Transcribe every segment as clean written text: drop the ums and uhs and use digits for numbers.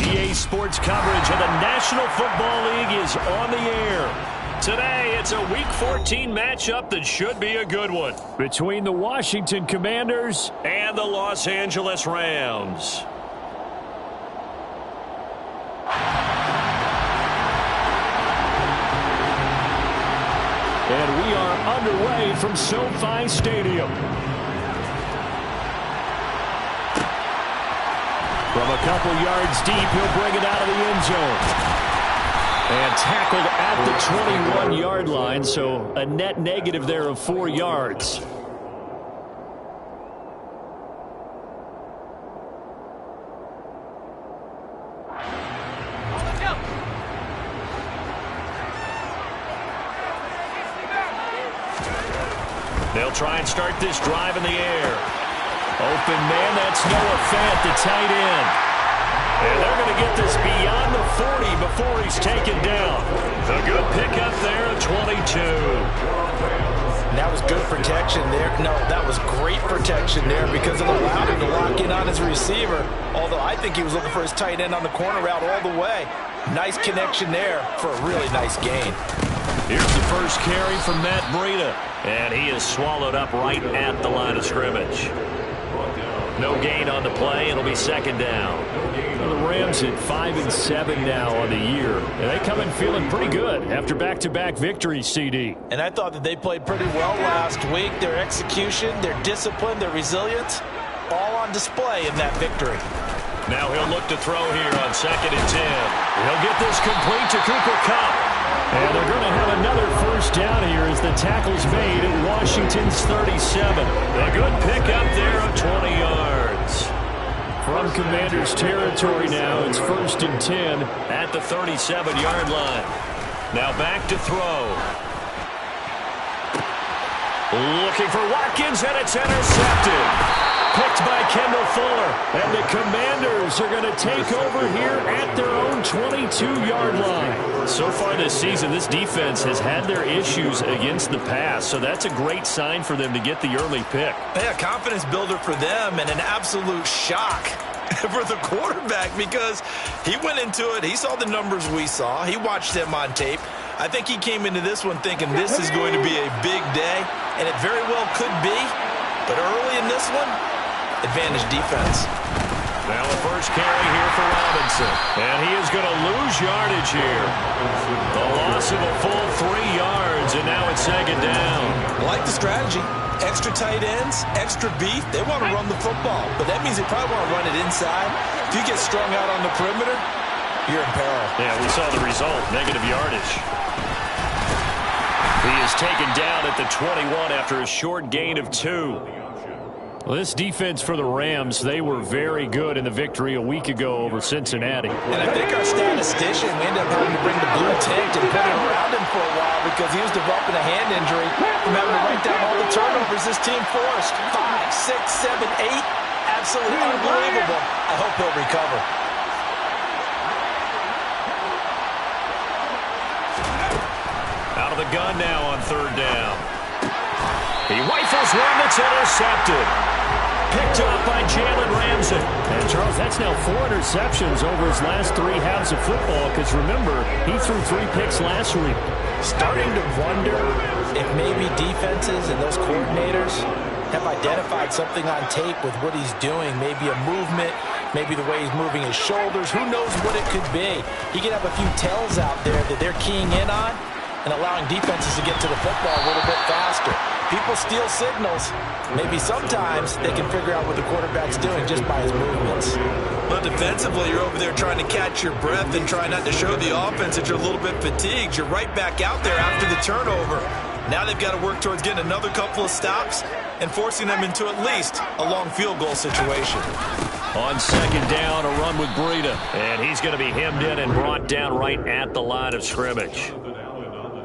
PGA Sports coverage of the National Football League is on the air. Today, it's a Week 14 matchup that should be a good one between the Washington Commanders and the Los Angeles Rams. And we are underway from SoFi Stadium. From a couple yards deep, he'll bring it out of the end zone. And tackled at the 21-yard line, so a net negative there of 4 yards. They'll try and start this drive in the air. Open man, that's Noah Fant, the tight end. And they're going to get this beyond the 40 before he's taken down. A good pickup there at 22. That was good protection there. No, that was great protection there because it allowed him to lock in on his receiver. Although I think he was looking for his tight end on the corner route all the way. Nice connection there for a really nice gain. Here's the first carry from Matt Breida. And he is swallowed up right at the line of scrimmage. No gain on the play. It'll be second down. Well, the Rams at 5-7 now on the year. And they come in feeling pretty good after back-to-back victories, CD. And I thought that they played pretty well last week. Their execution, their discipline, their resilience, all on display in that victory. Now he'll look to throw here on 2nd and 10. He'll get this complete to Cooper Kupp. And they're going to have another first down here as the tackle's made at Washington's 37. A good pickup there of 20 yards. From Commanders territory now, it's 1st and 10 at the 37-yard line. Now back to throw. Looking for Watkins, and it's intercepted. Picked by Kendall Fuller. And the Commanders are going to take over here at their own 22-yard line. So far this season, this defense has had their issues against the pass, so that's a great sign for them to get the early pick. Yeah, confidence builder for them and an absolute shock for the quarterback because he went into it. He saw the numbers we saw. He watched them on tape. I think he came into this one thinking this is going to be a big day, and it very well could be. But early in this one, advantage defense. Now the first carry here for Robinson. And he is going to lose yardage here. The loss of a full 3 yards, and now it's second down. I like the strategy. Extra tight ends, extra beef. They want to run the football, but that means they probably want to run it inside. If you get strung out on the perimeter, you're in peril. Yeah, we saw the result, negative yardage. He is taken down at the 21 after a short gain of 2. Well, this defense for the Rams, they were very good in the victory a week ago over Cincinnati. And I think our statistician, we ended up having to bring the blue tent and put it around him for a while because he was developing a hand injury from having to write down all the turnovers this team forced. 5, 6, 7, 8. Absolutely unbelievable. I hope he'll recover. Out of the gun now on 3rd down. He rifles one that's intercepted. Picked up by Jalen Ramsey. And, Charles, that's now 4 interceptions over his last 3 halves of football because, remember, he threw 3 picks last week. Starting to wonder if maybe defenses and those coordinators have identified something on tape with what he's doing. Maybe a movement, maybe the way he's moving his shoulders. Who knows what it could be? He could have a few tells out there that they're keying in on and allowing defenses to get to the football a little bit faster. People steal signals. Maybe sometimes they can figure out what the quarterback's doing just by his movements. But defensively, you're over there trying to catch your breath and try not to show the offense that you're a little bit fatigued. You're right back out there after the turnover. Now they've got to work towards getting another couple of stops and forcing them into at least a long field goal situation. On 2nd down, a run with Breida. And he's going to be hemmed in and brought down right at the line of scrimmage.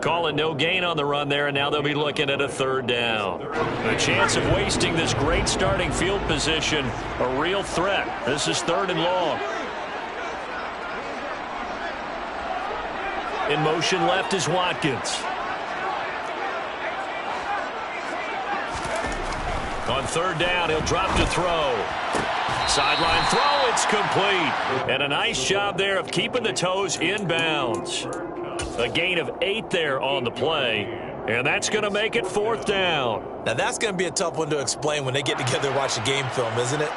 Calling no gain on the run there, and now they'll be looking at a 3rd down. The chance of wasting this great starting field position, a real threat. This is 3rd and long. In motion left is Watkins. On 3rd down, he'll drop to throw. Sideline throw, it's complete. And a nice job there of keeping the toes in bounds. A gain of 8 there on the play, and that's going to make it 4th down. Now, that's going to be a tough one to explain when they get together and watch the game film, isn't it?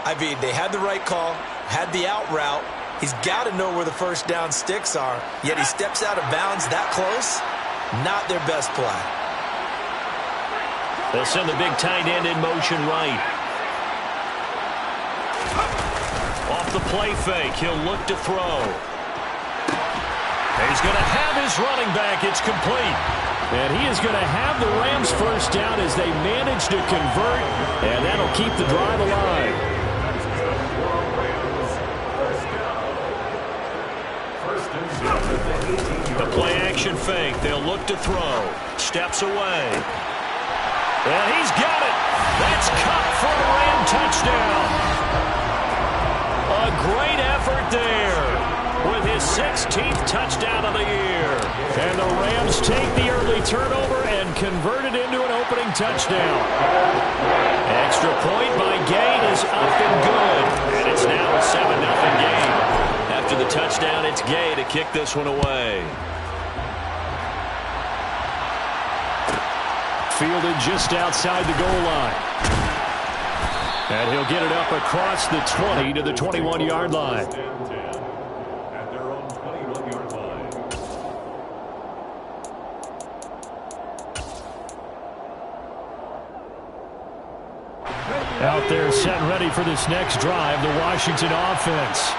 I mean, they had the right call, had the out route. He's got to know where the first down sticks are, yet he steps out of bounds that close. Not their best play. They'll send the big tight end in motion right. Off the play fake, he'll look to throw. He's going to have his running back. It's complete. And he is going to have the Rams first down as they manage to convert, and that'll keep the drive alive. The play action fake. They'll look to throw. Steps away. And he's got it. That's Kupp for a Ram touchdown. A great effort there with his 16th touchdown of the year. And the Rams take the early turnover and convert it into an opening touchdown. Extra point by Gay is up and good. And it's now a 7-0 game. After the touchdown, it's Gay to kick this one away. Fielded just outside the goal line. And he'll get it up across the 20 to the 21-yard line. Out there set and ready for this next drive, the Washington offense.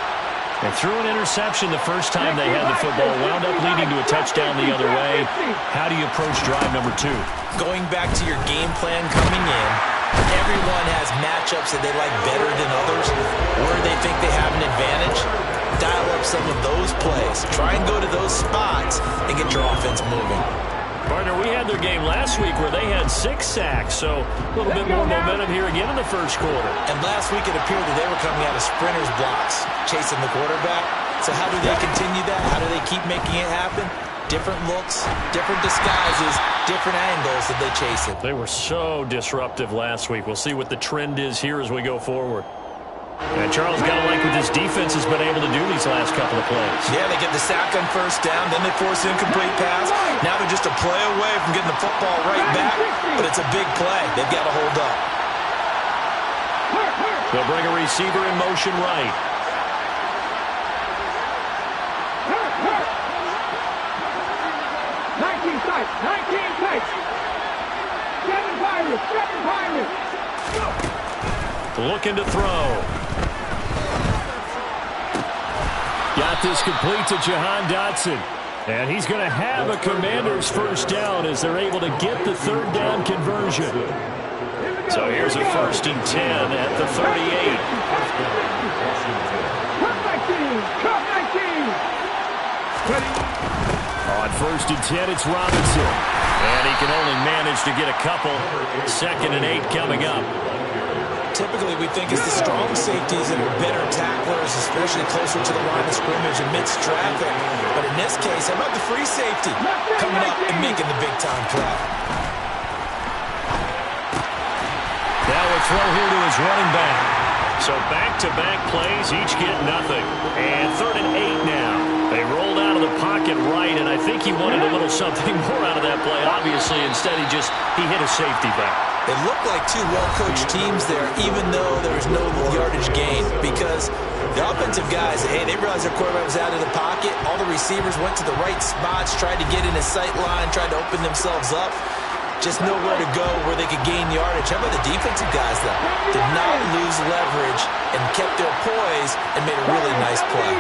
They threw an interception the first time they had the football, wound up leading to a touchdown the other way. How do you approach drive number 2? Going back to your game plan coming in, everyone has matchups that they like better than others, where they think they have an advantage. Dial up some of those plays. Try and go to those spots and get your offense moving. Partner, we had their game last week where they had 6 sacks, so a little bit more momentum here again in the first quarter. And last week it appeared that they were coming out of sprinters blocks, chasing the quarterback. So how do they continue that? How do they keep making it happen? Different looks, different disguises, different angles that they chase it. They were so disruptive last week. We'll see what the trend is here as we go forward. And Charles, got to like what this defense has been able to do these last couple of plays. Yeah, they get the sack on first down, then they force an incomplete pass. Now they're just a play away from getting the football right back, but it's a big play. They've got to hold up. They'll bring a receiver in motion right. Looking to throw. Got this complete to Jahan Dotson. And he's going to have a Commanders first down as they're able to get the 3rd down conversion. So here's a 1st and 10 at the 38. On 1st and 10, it's Robinson. And he can only manage to get a couple. 2nd and 8 coming up. Typically, we think it's the strong safeties that are better tacklers, especially closer to the line of scrimmage amidst traffic. But in this case, how about the free safety coming up and making the big-time play? Now a throw here to his running back. So back-to-back plays, each get nothing. And 3rd and 8 now. They rolled out of the pocket right, and I think he wanted a little something more out of that play, obviously. Instead, he hit a safety back. It looked like 2 well-coached teams there, even though there was no yardage gain, because the offensive guys, hey, they realized their quarterback was out of the pocket. All the receivers went to the right spots, tried to get in his sight line, tried to open themselves up. Just nowhere to go where they could gain yardage. How about the defensive guys, though? Did not lose leverage and kept their poise and made a really nice play.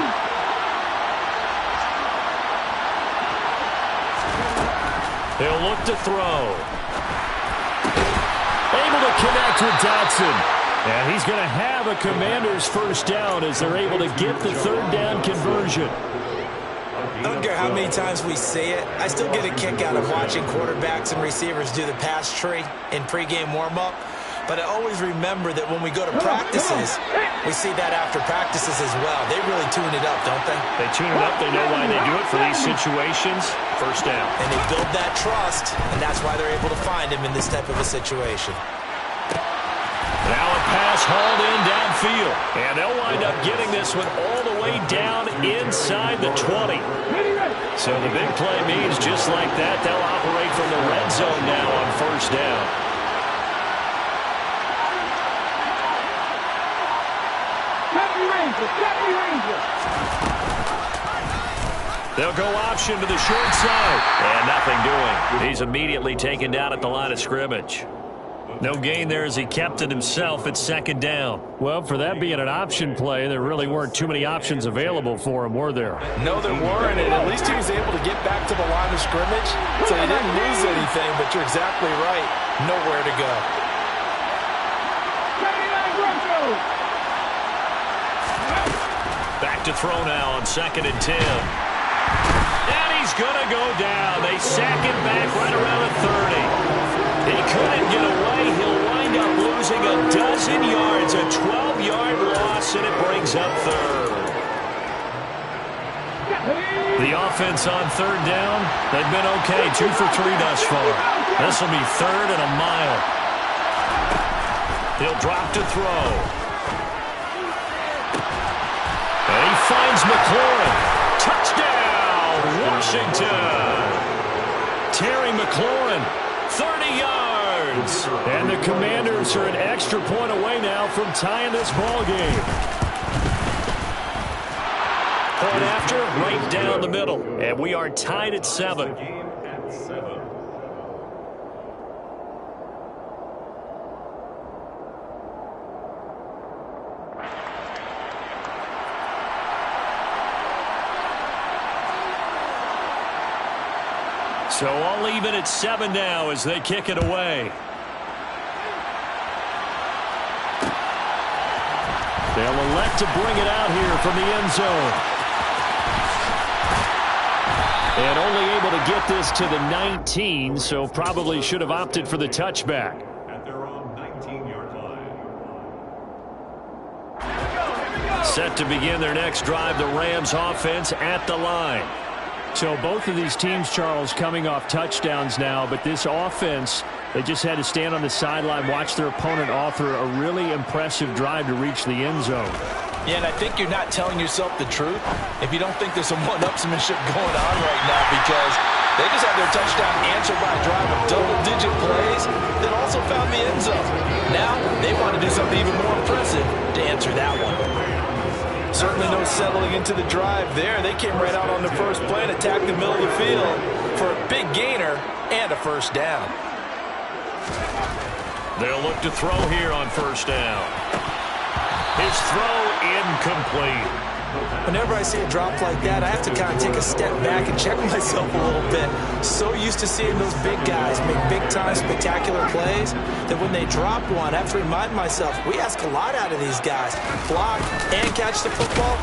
They'll look to throw. Able to connect with Dotson. And he's going to have a Commanders first down as they're able to get the 3rd down conversion. I don't care how many times we say it, I still get a kick out of watching quarterbacks and receivers do the pass tree in pregame warm-up. But I always remember that when we go to practices, we see that after practices as well. They really tune it up, don't they? They tune it up. They know why they do it for these situations. First down. And they build that trust, and that's why they're able to find him in this type of a situation. Now a pass pass hauled in downfield. And they'll wind up getting this one all the way down inside the 20. So the big play means just like that, they'll operate from the red zone now on first down. They'll go option to the short side. And nothing doing. He's immediately taken down at the line of scrimmage. No gain there as he kept it himself at second down. Well, for that being an option play, there really weren't too many options available for him, were there? No, there weren't, and at least he was able to get back to the line of scrimmage, so he didn't lose anything, but you're exactly right. Nowhere to go. Back to throw now on 2nd and 10. And he's going to go down. They sack him back right around the 30. He couldn't get away. He'll wind up losing a dozen yards, a 12-yard loss, and it brings up third. The offense on third down, they've been okay, 2 for 3 thus far. This will be 3rd and a mile. He'll drop to throw. And he finds McLaurin. Touchdown, Washington. Terry McLaurin, 30 yards. And the Commanders are an extra point away now from tying this ball game. Point after, right down the middle. And we are tied at 7. So all even at 7 now as they kick it away. They'll elect to bring it out here from the end zone. And only able to get this to the 19, so probably should have opted for the touchback. At their own 19-yard line. Set to begin their next drive, the Rams offense at the line. So both of these teams, Charles, coming off touchdowns now, but this offense, they just had to stand on the sideline, watch their opponent author a really impressive drive to reach the end zone. Yeah, and I think you're not telling yourself the truth if you don't think there's some one-upsmanship going on right now, because they just had their touchdown answered by a drive of double-digit plays that also found the end zone. Now they want to do something even more impressive to answer that one. Certainly no settling into the drive there. They came right out on the first play and attacked the middle of the field for a big gainer and a first down. They'll look to throw here on first down. His throw incomplete. Whenever I see a drop like that, I have to kind of take a step back and check myself a little bit. So used to seeing those big guys make big-time spectacular plays that when they drop one, I have to remind myself, we ask a lot out of these guys. Block and catch the football,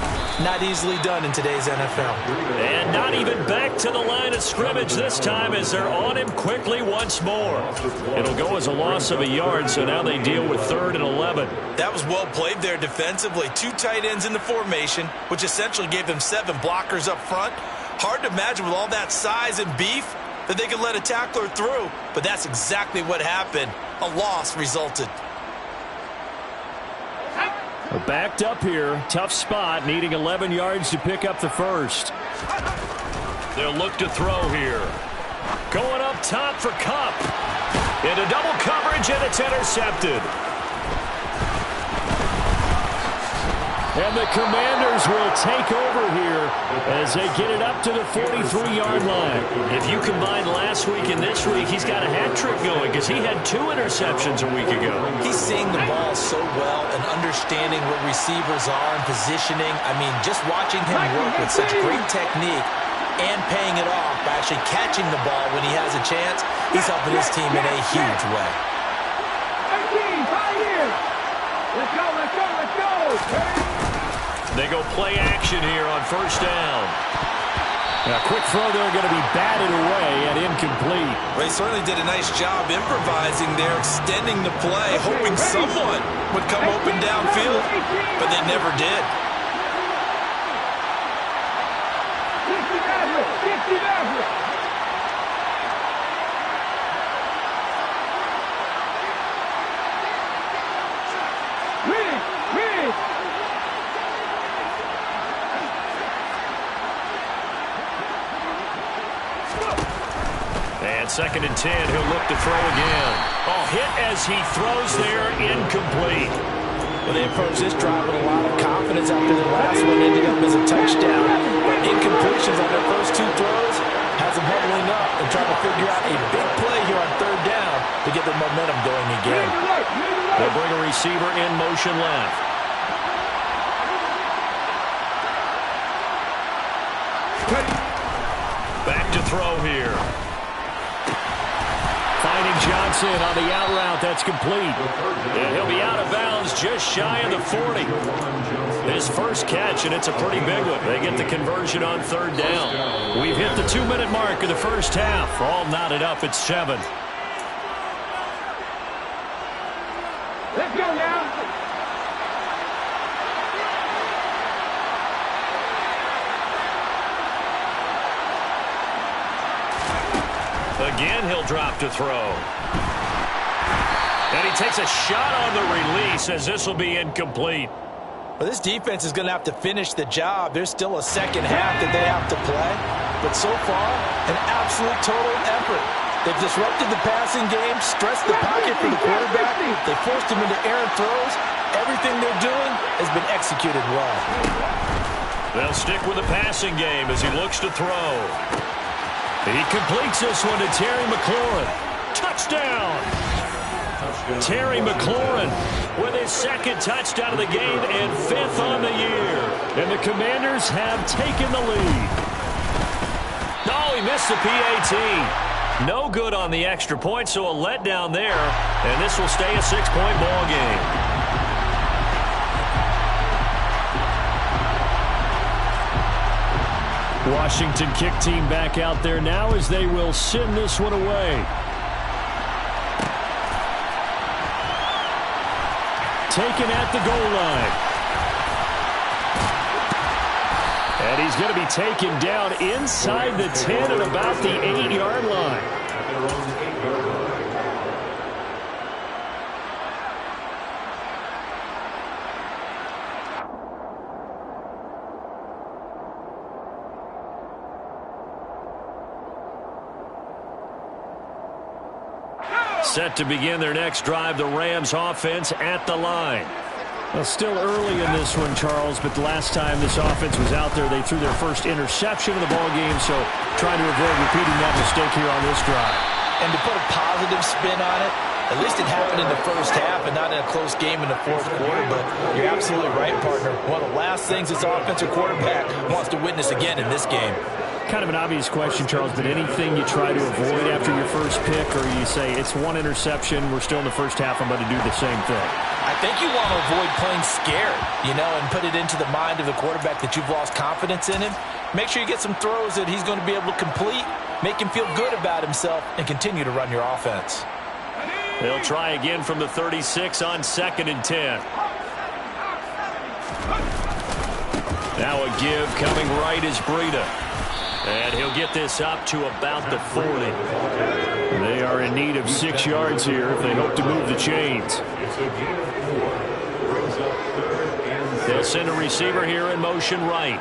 not easily done in today's NFL. And not even back to the line of scrimmage this time as they're on him quickly once more. It'll go as a loss of a yard, so now they deal with 3rd and 11. That was well played there defensively. 2 tight ends in the formation, which essentially gave them 7 blockers up front. Hard to imagine with all that size and beef that they could let a tackler through, but that's exactly what happened. A loss resulted. Backed up here, tough spot, needing 11 yards to pick up the first. They'll look to throw here. Going up top for Kupp. Into double coverage, and it's intercepted. And the Commanders will take over here as they get it up to the 43-yard line. If you combine last week and this week, he's got a hat trick going because he had 2 interceptions a week ago. He's seeing the ball so well and understanding where receivers are and positioning. I mean, just watching him work with such great technique and paying it off by actually catching the ball when he has a chance, he's helping his team in a huge way. 18, 5 years. Let's go, let's go, let's go. They go play action here on first down. A quick throw there going to be batted away and incomplete. Well, he certainly did a nice job improvising there, extending the play, hoping someone would come open downfield, but they never did. 50 Maverick. And 2nd and 10, he'll look to throw again. Oh, hit as he throws there, incomplete. Well, they approached this drive with a lot of confidence after their last one ended up as a touchdown. But incompletions on their first 2 throws has them huddling up and trying to figure out a big play here on 3rd down to get their momentum going again. They'll bring a receiver in motion left. Back to throw here. Finding Johnson on the out route. That's complete. And he'll be out of bounds just shy of the 40. His first catch, and it's a pretty big one. They get the conversion on 3rd down. We've hit the 2-minute mark of the first half. All knotted up at 7. Let's go now. Again, he'll drop to throw. And he takes a shot on the release as this will be incomplete. Well, this defense is going to have to finish the job. There's still a second half that they have to play. But so far, an absolute total effort. They've disrupted the passing game, stressed the pocket for the quarterback. They forced him into errant throws. Everything they're doing has been executed well. They'll stick with the passing game as he looks to throw. He completes this one to Terry McLaurin. Touchdown! Terry McLaurin with his 2nd touchdown of the game and 5th on the year. And the Commanders have taken the lead. Oh, he missed the PAT. No good on the extra point, so a letdown there. And this will stay a 6-point ball game. Washington kick team back out there now as they will send this one away. Taken at the goal line. And he's going to be taken down inside the 10 at about the 8-yard line. Set to begin their next drive, the Rams offense at the line. Well, still early in this one, Charles, but the last time this offense was out there, they threw their first interception of the ball game, so trying to avoid repeating that mistake here on this drive. And to put a positive spin on it, at least it happened in the first half and not in a close game in the 4th quarter, but you're absolutely right, partner. One of the last things this offensive quarterback wants to witness again in this game. Kind of an obvious question, Charles, but anything you try to avoid after your first pick, or you say it's one interception, we're still in the first half, I'm going to do the same thing? I think you want to avoid playing scared, and put it into the mind of the quarterback that you've lost confidence in him. Make sure you get some throws that he's going to be able to complete, make him feel good about himself, and continue to run your offense. They'll try again from the 36 on 2nd and 10. Now a give coming right is Breida. And he'll get this up to about the 40. They are in need of 6 yards here if they hope to move the chains. They'll send a receiver here in motion right.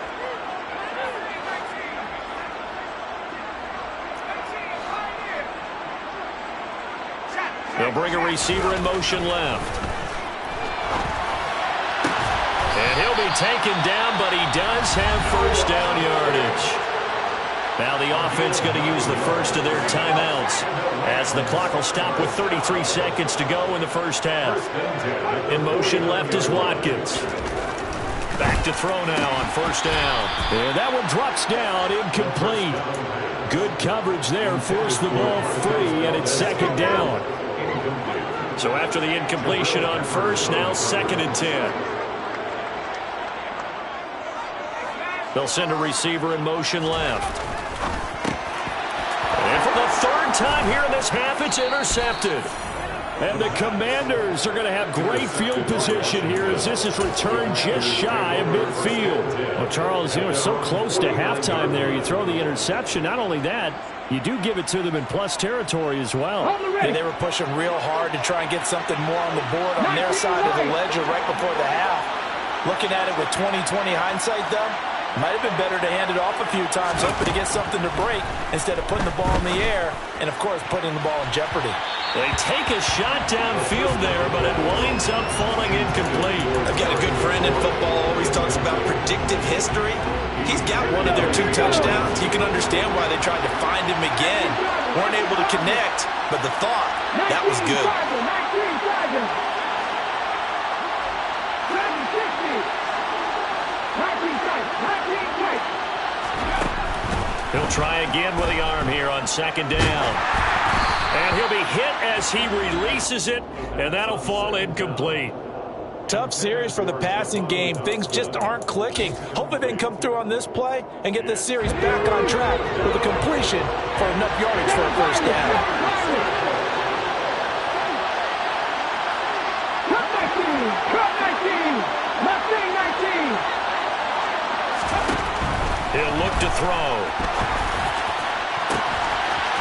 They'll bring a receiver in motion left. And he'll be taken down, but he does have first down yardage. Now the offense going to use the first of their timeouts as the clock will stop with 33 seconds to go in the first half. In motion left is Watkins. Back to throw now on first down. And that one drops down, incomplete. Good coverage there, forced the ball free, and it's 2nd down. So after the incompletion on first, now 2nd and 10. They'll send a receiver in motion left. And for the 3rd time here in this half, it's intercepted. And the Commanders are going to have great field position here as this is returned just shy of midfield. Well, Charles, you were so close to halftime there. You throw the interception. Not only that, you do give it to them in plus territory as well. And they were pushing real hard to try and get something more on the board on their side of the ledger right before the half. Looking at it with 20/20 hindsight, though, Might have been better to hand it off a few times, hoping to get something to break instead of putting the ball in the air and, of course, putting the ball in jeopardy. They take a shot downfield there, but it winds up falling incomplete. I've got a good friend in football, always talks about predictive history. He's got one of their 2 touchdowns. You can understand why they tried to find him again. Weren't able to connect, but the thought, that was good. He'll try again with the arm here on second down. And he'll be hit as he releases it, and that'll fall incomplete. Tough series for the passing game. Things just aren't clicking. Hopefully they can come through on this play and get this series back on track with a completion for enough yardage for a first down. He'll look to throw.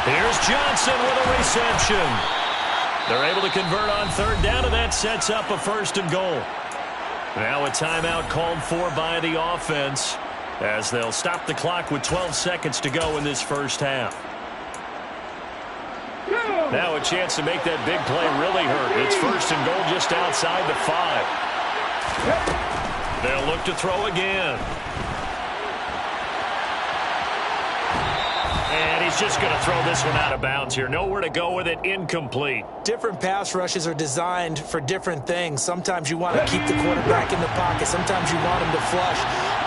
Here's Johnson with a reception. They're able to convert on third down, and that sets up a 1st and goal. Now a timeout called for by the offense as they'll stop the clock with 12 seconds to go in this first half. Now a chance to make that big play really hurt. It's 1st and goal just outside the 5. They'll look to throw again. And he's just going to throw this one out of bounds here. Nowhere to go with it. Incomplete. Different pass rushes are designed for different things. Sometimes you want to keep the quarterback in the pocket. Sometimes you want him to flush.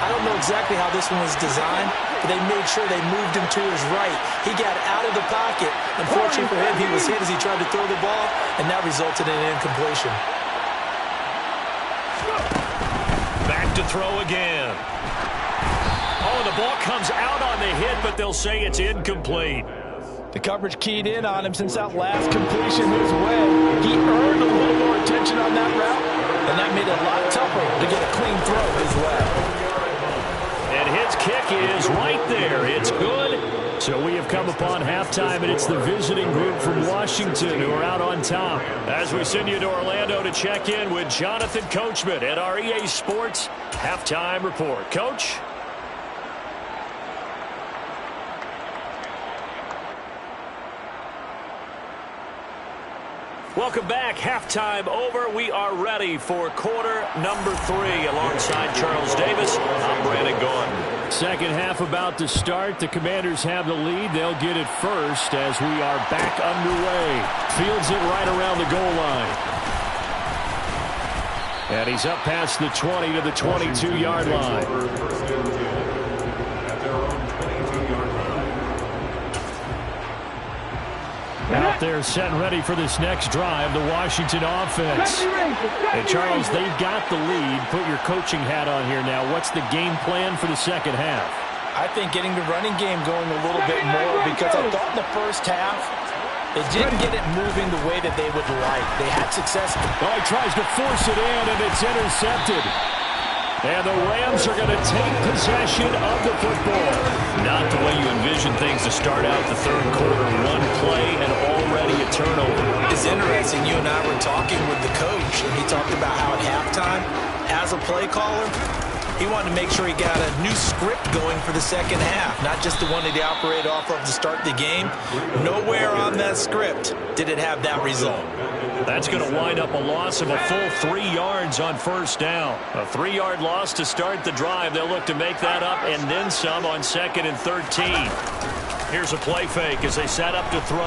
I don't know exactly how this one was designed, but they made sure they moved him to his right. He got out of the pocket. Unfortunately for him, he was hit as he tried to throw the ball, and that resulted in an incompletion. Back to throw again. Oh, the ball comes out on the hit, but they'll say it's incomplete. The coverage keyed in on him since that last completion his way. He earned a little more attention on that route, and that made it a lot tougher to get a clean throw his way. And his kick is right there. It's good. So we have come upon halftime, and it's the visiting group from Washington who are out on top. As we send you to Orlando to check in with Jonathan Coachman at our EA Sports Halftime Report. Coach? Welcome back. Halftime over. We are ready for quarter number 3. Alongside Charles Davis, I'm Brandon Gaudin. Second half about to start. The Commanders have the lead. They'll get it first as we are back underway. Fields it right around the goal line. And he's up past the 20 to the 22-yard line. Out there set and ready for this next drive, the Washington offense. And Charles, they've got the lead. Put your coaching hat on here now. What's the game plan for the second half? I think getting the running game going a little bit more, because I thought in the first half they didn't get it moving the way that they would like. They had success. Oh, he tries to force it in, and it's intercepted. And the Rams are going to take possession of the football. Not the way you envision things to start out the third quarter. One play and already a turnover. It's interesting. You and I were talking with the coach, and he talked about how at halftime, as a play caller, he wanted to make sure he got a new script going for the second half, not just the one that he operated off of to start the game. Nowhere on that script did it have that result. That's going to wind up a loss of a full 3 yards on first down. A 3-yard loss to start the drive. They'll look to make that up and then some on 2nd and 13. Here's a play fake as they set up to throw.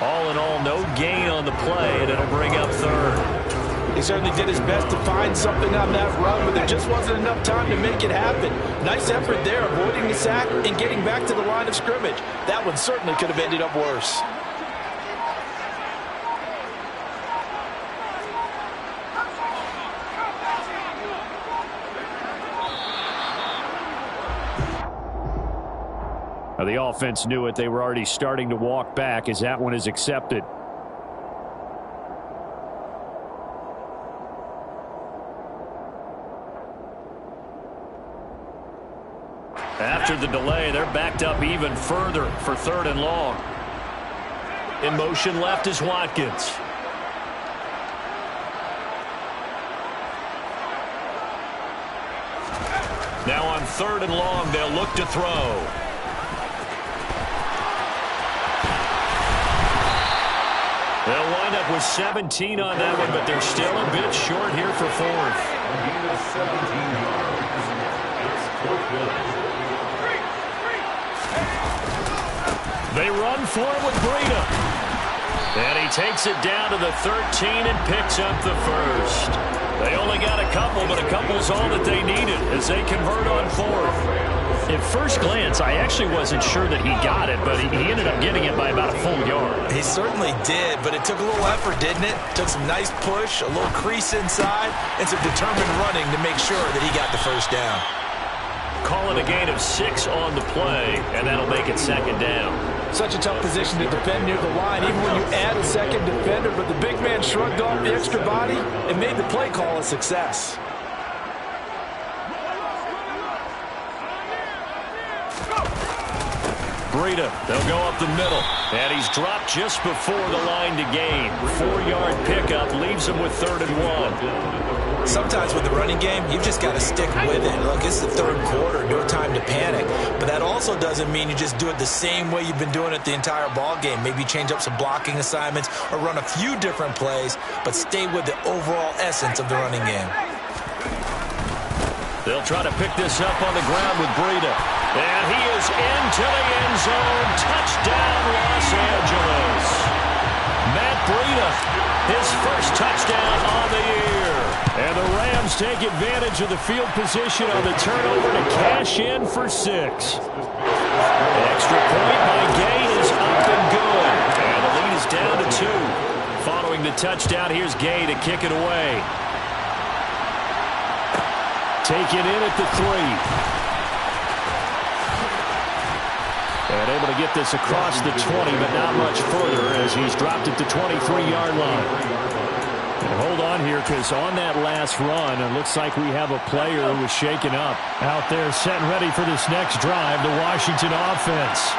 All in all, no gain on the play, and it'll bring up 3rd. He certainly did his best to find something on that run, but there just wasn't enough time to make it happen. Nice effort there, avoiding the sack and getting back to the line of scrimmage. That one certainly could have ended up worse. Now, the offense knew it. They were already starting to walk back as that one is accepted. After the delay, they're backed up even further for 3rd and long. In motion left is Watkins. Now on 3rd and long, they'll look to throw. They'll wind up with 17 on that one, but they're still a bit short here for 4th. They run for him with Breida. And he takes it down to the 13 and picks up the first. They only got a couple, but a couple's all that they needed as they convert on 4th. At first glance, I actually wasn't sure that he got it, but he ended up getting it by about a full yard. He certainly did, but it took a little effort, didn't it? Took some nice push, a little crease inside, and some determined running to make sure that he got the first down. Call it a gain of 6 on the play, and that'll make it 2nd down. Such a tough position to defend near the line, even when you add a second defender, but the big man shrugged off the extra body and made the play call a success. Breida, they'll go up the middle, and he's dropped just before the line to gain. 4-yard pickup leaves him with 3rd and 1. Sometimes with the running game, you've just got to stick with it. Look, it's the 3rd quarter, no time to panic. But that also doesn't mean you just do it the same way you've been doing it the entire ball game. Maybe change up some blocking assignments or run a few different plays, but stay with the overall essence of the running game. They'll try to pick this up on the ground with Breida. And he is into the end zone. Touchdown, Los Angeles. Matt Breida, his first touchdown on the year. And the Rams take advantage of the field position on the turnover to cash in for 6. Extra point by Gay is up and good. And the lead is down to 2. Following the touchdown, here's Gay to kick it away. Taken in at the 3. And able to get this across the 20, but not much further as he's dropped it to 23-yard line. And hold on here, because on that last run, it looks like we have a player who was shaken up. Out there setting ready for this next drive, the Washington offense.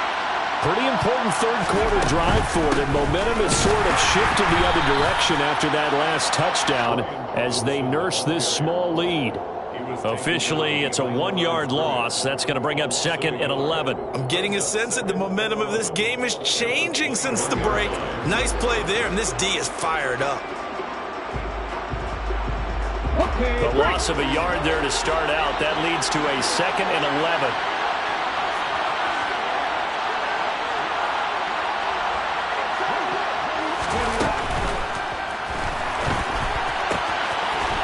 Pretty important 3rd quarter drive for them. Momentum has sort of shifted the other direction after that last touchdown as they nurse this small lead. Officially, it's a 1-yard loss. That's going to bring up 2nd and 11. I'm getting a sense that the momentum of this game is changing since the break. Nice play there, and this D is fired up. The loss of a yard there to start out. That leads to a 2nd and 11.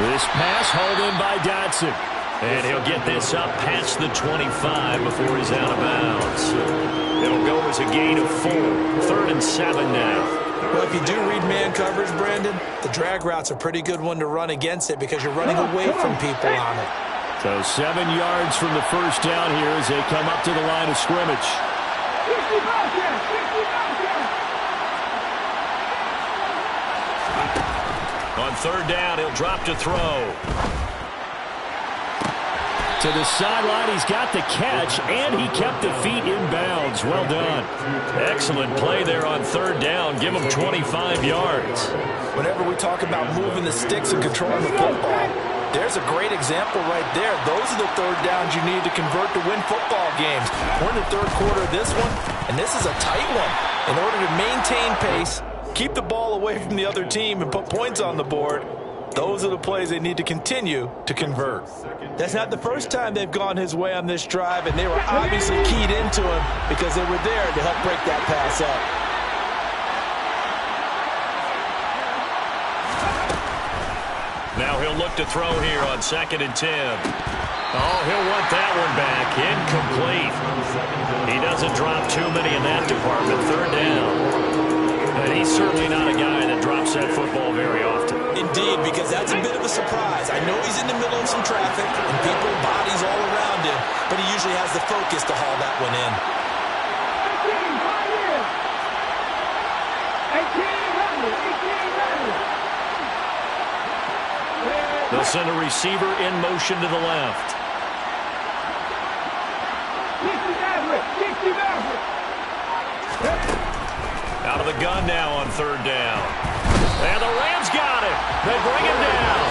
This pass hauled in by Dotson. And he'll get this up past the 25 before he's out of bounds. It'll go as a gain of 4. 3rd and 7 now. Well, if you do read man coverage, Brandon, the drag route's a pretty good one to run against it because you're running away from people on it. So 7 yards from the first down here as they come up to the line of scrimmage. On 3rd down, he'll drop to throw. To the sideline, he's got the catch, and he kept the feet in bounds. Well done. Excellent play there on 3rd down. Give him 25 yards. Whenever we talk about moving the sticks and controlling the football, there's a great example right there. Those are the 3rd downs you need to convert to win football games. We're in the 3rd quarter of this one, and this is a tight one. In order to maintain pace, keep the ball away from the other team, and put points on the board, those are the plays they need to continue to convert. That's not the first time they've gone his way on this drive, and they were obviously keyed into him because they were there to help break that pass up. Now he'll look to throw here on 2nd and 10. Oh, he'll want that one back. Incomplete. He doesn't drop too many in that department. 3rd down. And he's certainly not a guy that drops that football very often. Indeed, because that's a bit of a surprise. I know he's in the middle of some traffic and people, bodies all around him, but he usually has the focus to haul that one in. 1800. They'll send a receiver in motion to the left. Out of the gun now on 3rd down. And the Rams got him. They bring him down.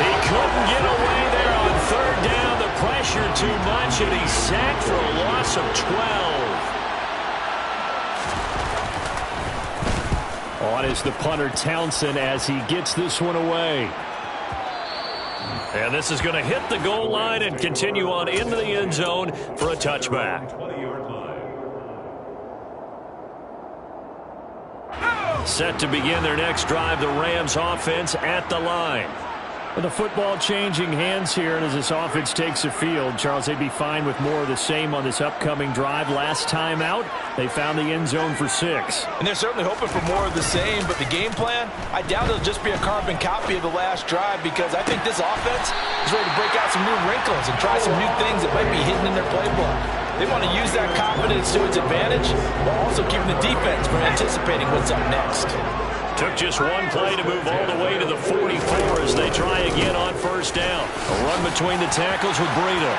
He couldn't get away there on 3rd down. The pressure pressure too much, and he's sacked for a loss of 12. On is the punter Townsend as he gets this one away. And this is going to hit the goal line and continue on into the end zone for a touchback. 20-yard line. Set to begin their next drive, the Rams offense at the line. With the football changing hands here, and as this offense takes the field, Charles, they'd be fine with more of the same on this upcoming drive. Last time out, they found the end zone for 6. And they're certainly hoping for more of the same, but the game plan, I doubt it'll just be a carbon copy of the last drive, because I think this offense is ready to break out some new wrinkles and try some new things that might be hidden in their playbook. They want to use that confidence to its advantage, while also keeping the defense from anticipating what's up next. Took just one play to move all the way to the 44 as they try again on first down. A run between the tackles with Breida.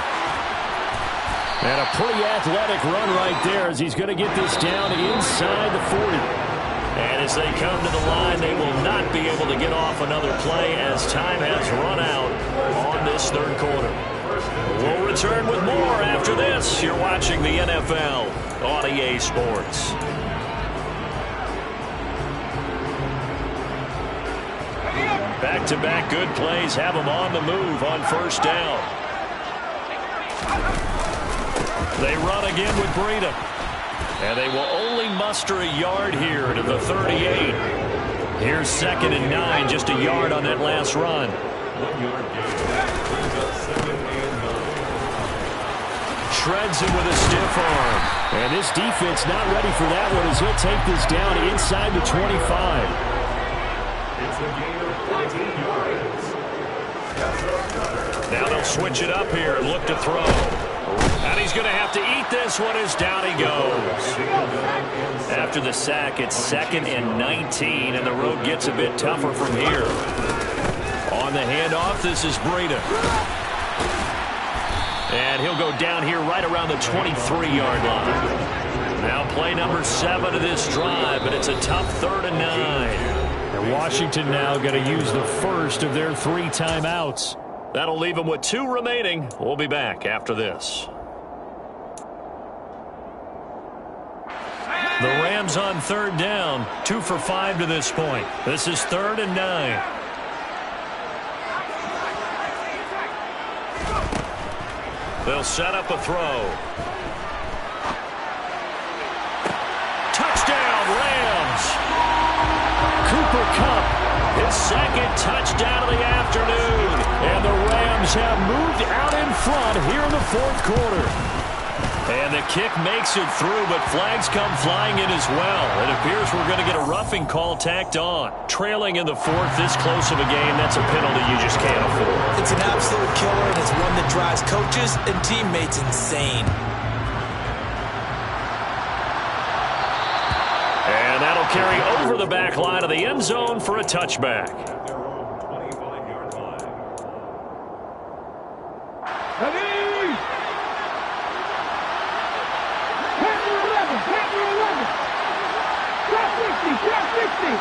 And a pretty athletic run right there as he's going to get this down inside the 40. And as they come to the line, they will not be able to get off another play as time has run out on this third quarter. We'll return with more after this. You're watching the NFL on EA Sports. Back-to-back good plays have them on the move on first down. They run again with Breida. And they will only muster a yard here to the 38. Here's 2nd and 9, just a yard on that last run. 1 yard gain. Shreds him with a stiff arm. And this defense not ready for that one as he'll take this down inside the 25. It's a gain of 14 yards. Now they'll switch it up here and look to throw. And he's going to have to eat this one as down he goes. After the sack, it's 2nd and 19, and the road gets a bit tougher from here. On the handoff, this is Breida. And he'll go down here right around the 23-yard line. Now play number 7 of this drive, but it's a tough 3rd and 9. And Washington now going to use the first of their 3 timeouts. That'll leave them with 2 remaining. We'll be back after this. The Rams on 3rd down, 2 for 5 to this point. This is 3rd and 9. They'll set up a throw. Touchdown, Rams! Cooper Kupp, his 2nd touchdown of the afternoon. And the Rams have moved out in front here in the 4th quarter. And the kick makes it through, but flags come flying in as well. It appears we're going to get a roughing call tacked on. Trailing in the 4th, this close of a game, that's a penalty you just can't afford. It's an absolute killer, and it's one that drives coaches and teammates insane. And that'll carry over the back line of the end zone for a touchback. Their own 25-yard line. Ready? Panther 11, Panther 11. Drop 60, drop 60.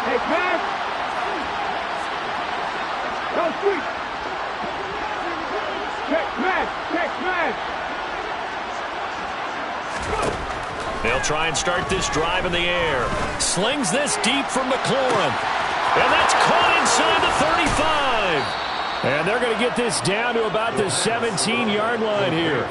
Hey, pass. Go sweep. Check smash. They'll try and start this drive in the air. Slings this deep from McLaurin. And that's caught inside the 35. And they're going to get this down to about the 17-yard line here.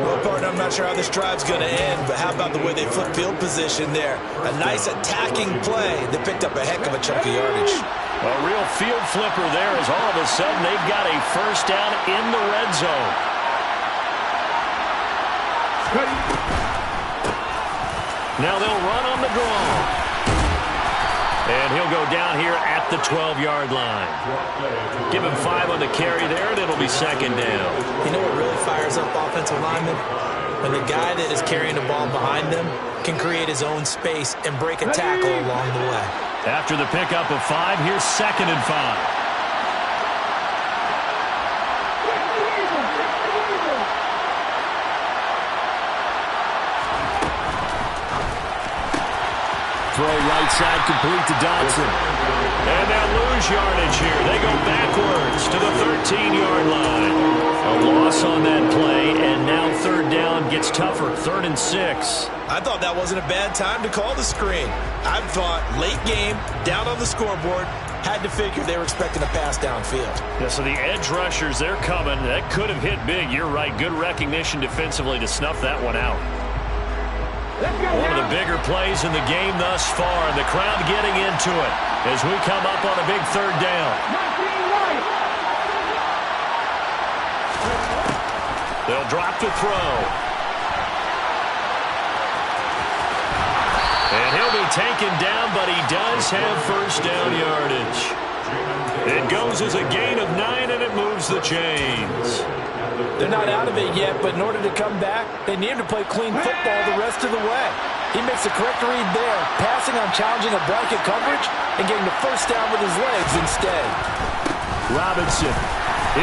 Well, partner, I'm not sure how this drive's going to end, but how about the way they flip field position there? A nice attacking play. They picked up a heck of a chunk of yardage. A real field flipper there as all of a sudden they've got a first down in the red zone. Now they'll run on the draw. And he'll go down here at the 12-yard line. Give him 5 on the carry there, and it'll be 2nd down. You know what really fires up offensive linemen? When the guy that is carrying the ball behind them can create his own space and break a tackle along the way. After the pickup of 5, here's 2nd and 5. Throw right side complete to Dodson. And they'll lose yardage here. They go backwards to the 13-yard line. A loss on that play, and now third down gets tougher. 3rd and 6. I thought that wasn't a bad time to call the screen. I thought late game, down on the scoreboard, had to figure they were expecting a pass downfield. Yeah, so the edge rushers, they're coming. That could have hit big. You're right. Good recognition defensively to snuff that one out. One of the bigger plays in the game thus far, and the crowd getting into it as we come up on a big third down. They'll drop to throw. And he'll be taken down, but he does have first down yardage. It goes as a gain of 9, and it moves the chains. They're not out of it yet, but in order to come back, they need him to play clean football the rest of the way. He makes the correct read there, passing on challenging a blanket coverage and getting the first down with his legs instead. Robinson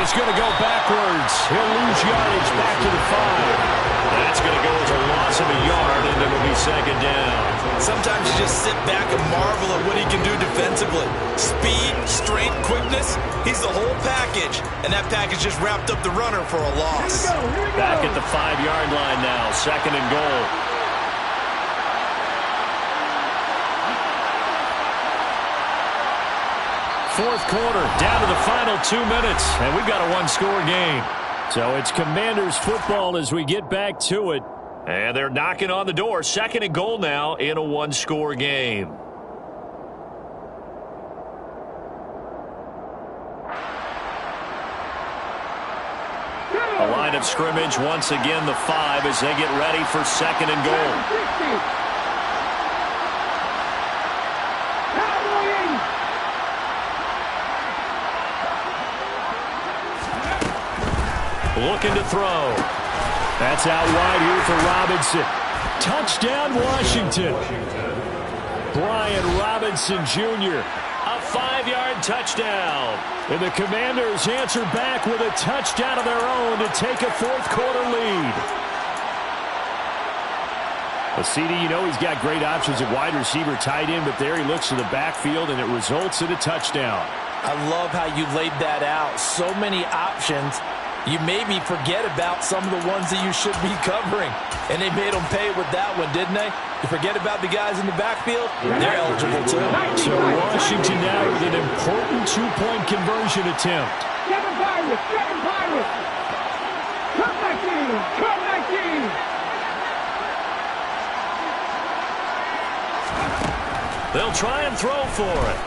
is going to go backwards. He'll lose yardage back to the 5. That's going to go as a loss of a yard, and it'll be second down. Sometimes you just sit back and marvel at what he can do defensively. Speed, strength, quickness, he's the whole package. And that package just wrapped up the runner for a loss. Here we go. Back at the 5-yard line now, 2nd and goal. Fourth quarter, down to the final 2 minutes, and we've got a one-score game. So it's Commanders football as we get back to it. And they're knocking on the door. 2nd and goal now in a one-score game. A line of scrimmage once again, the 5 as they get ready for 2nd and goal. 60. Looking to throw. That's out wide here for Robinson. Touchdown, Washington. Brian Robinson Jr. A 5-yard touchdown. And the Commanders answer back with a touchdown of their own to take a fourth-quarter lead. Well, CD, you know he's got great options at wide receiver, tight end, but there he looks to the backfield, and it results in a touchdown. I love how you laid that out. So many options. You maybe forget about some of the ones that you should be covering. And they made them pay with that one, didn't they? You forget about the guys in the backfield, they're eligible too. So Washington now with an important two-point conversion attempt. 7 Pirates, 7 Pirates. Come back in, come back in. They'll try and throw for it.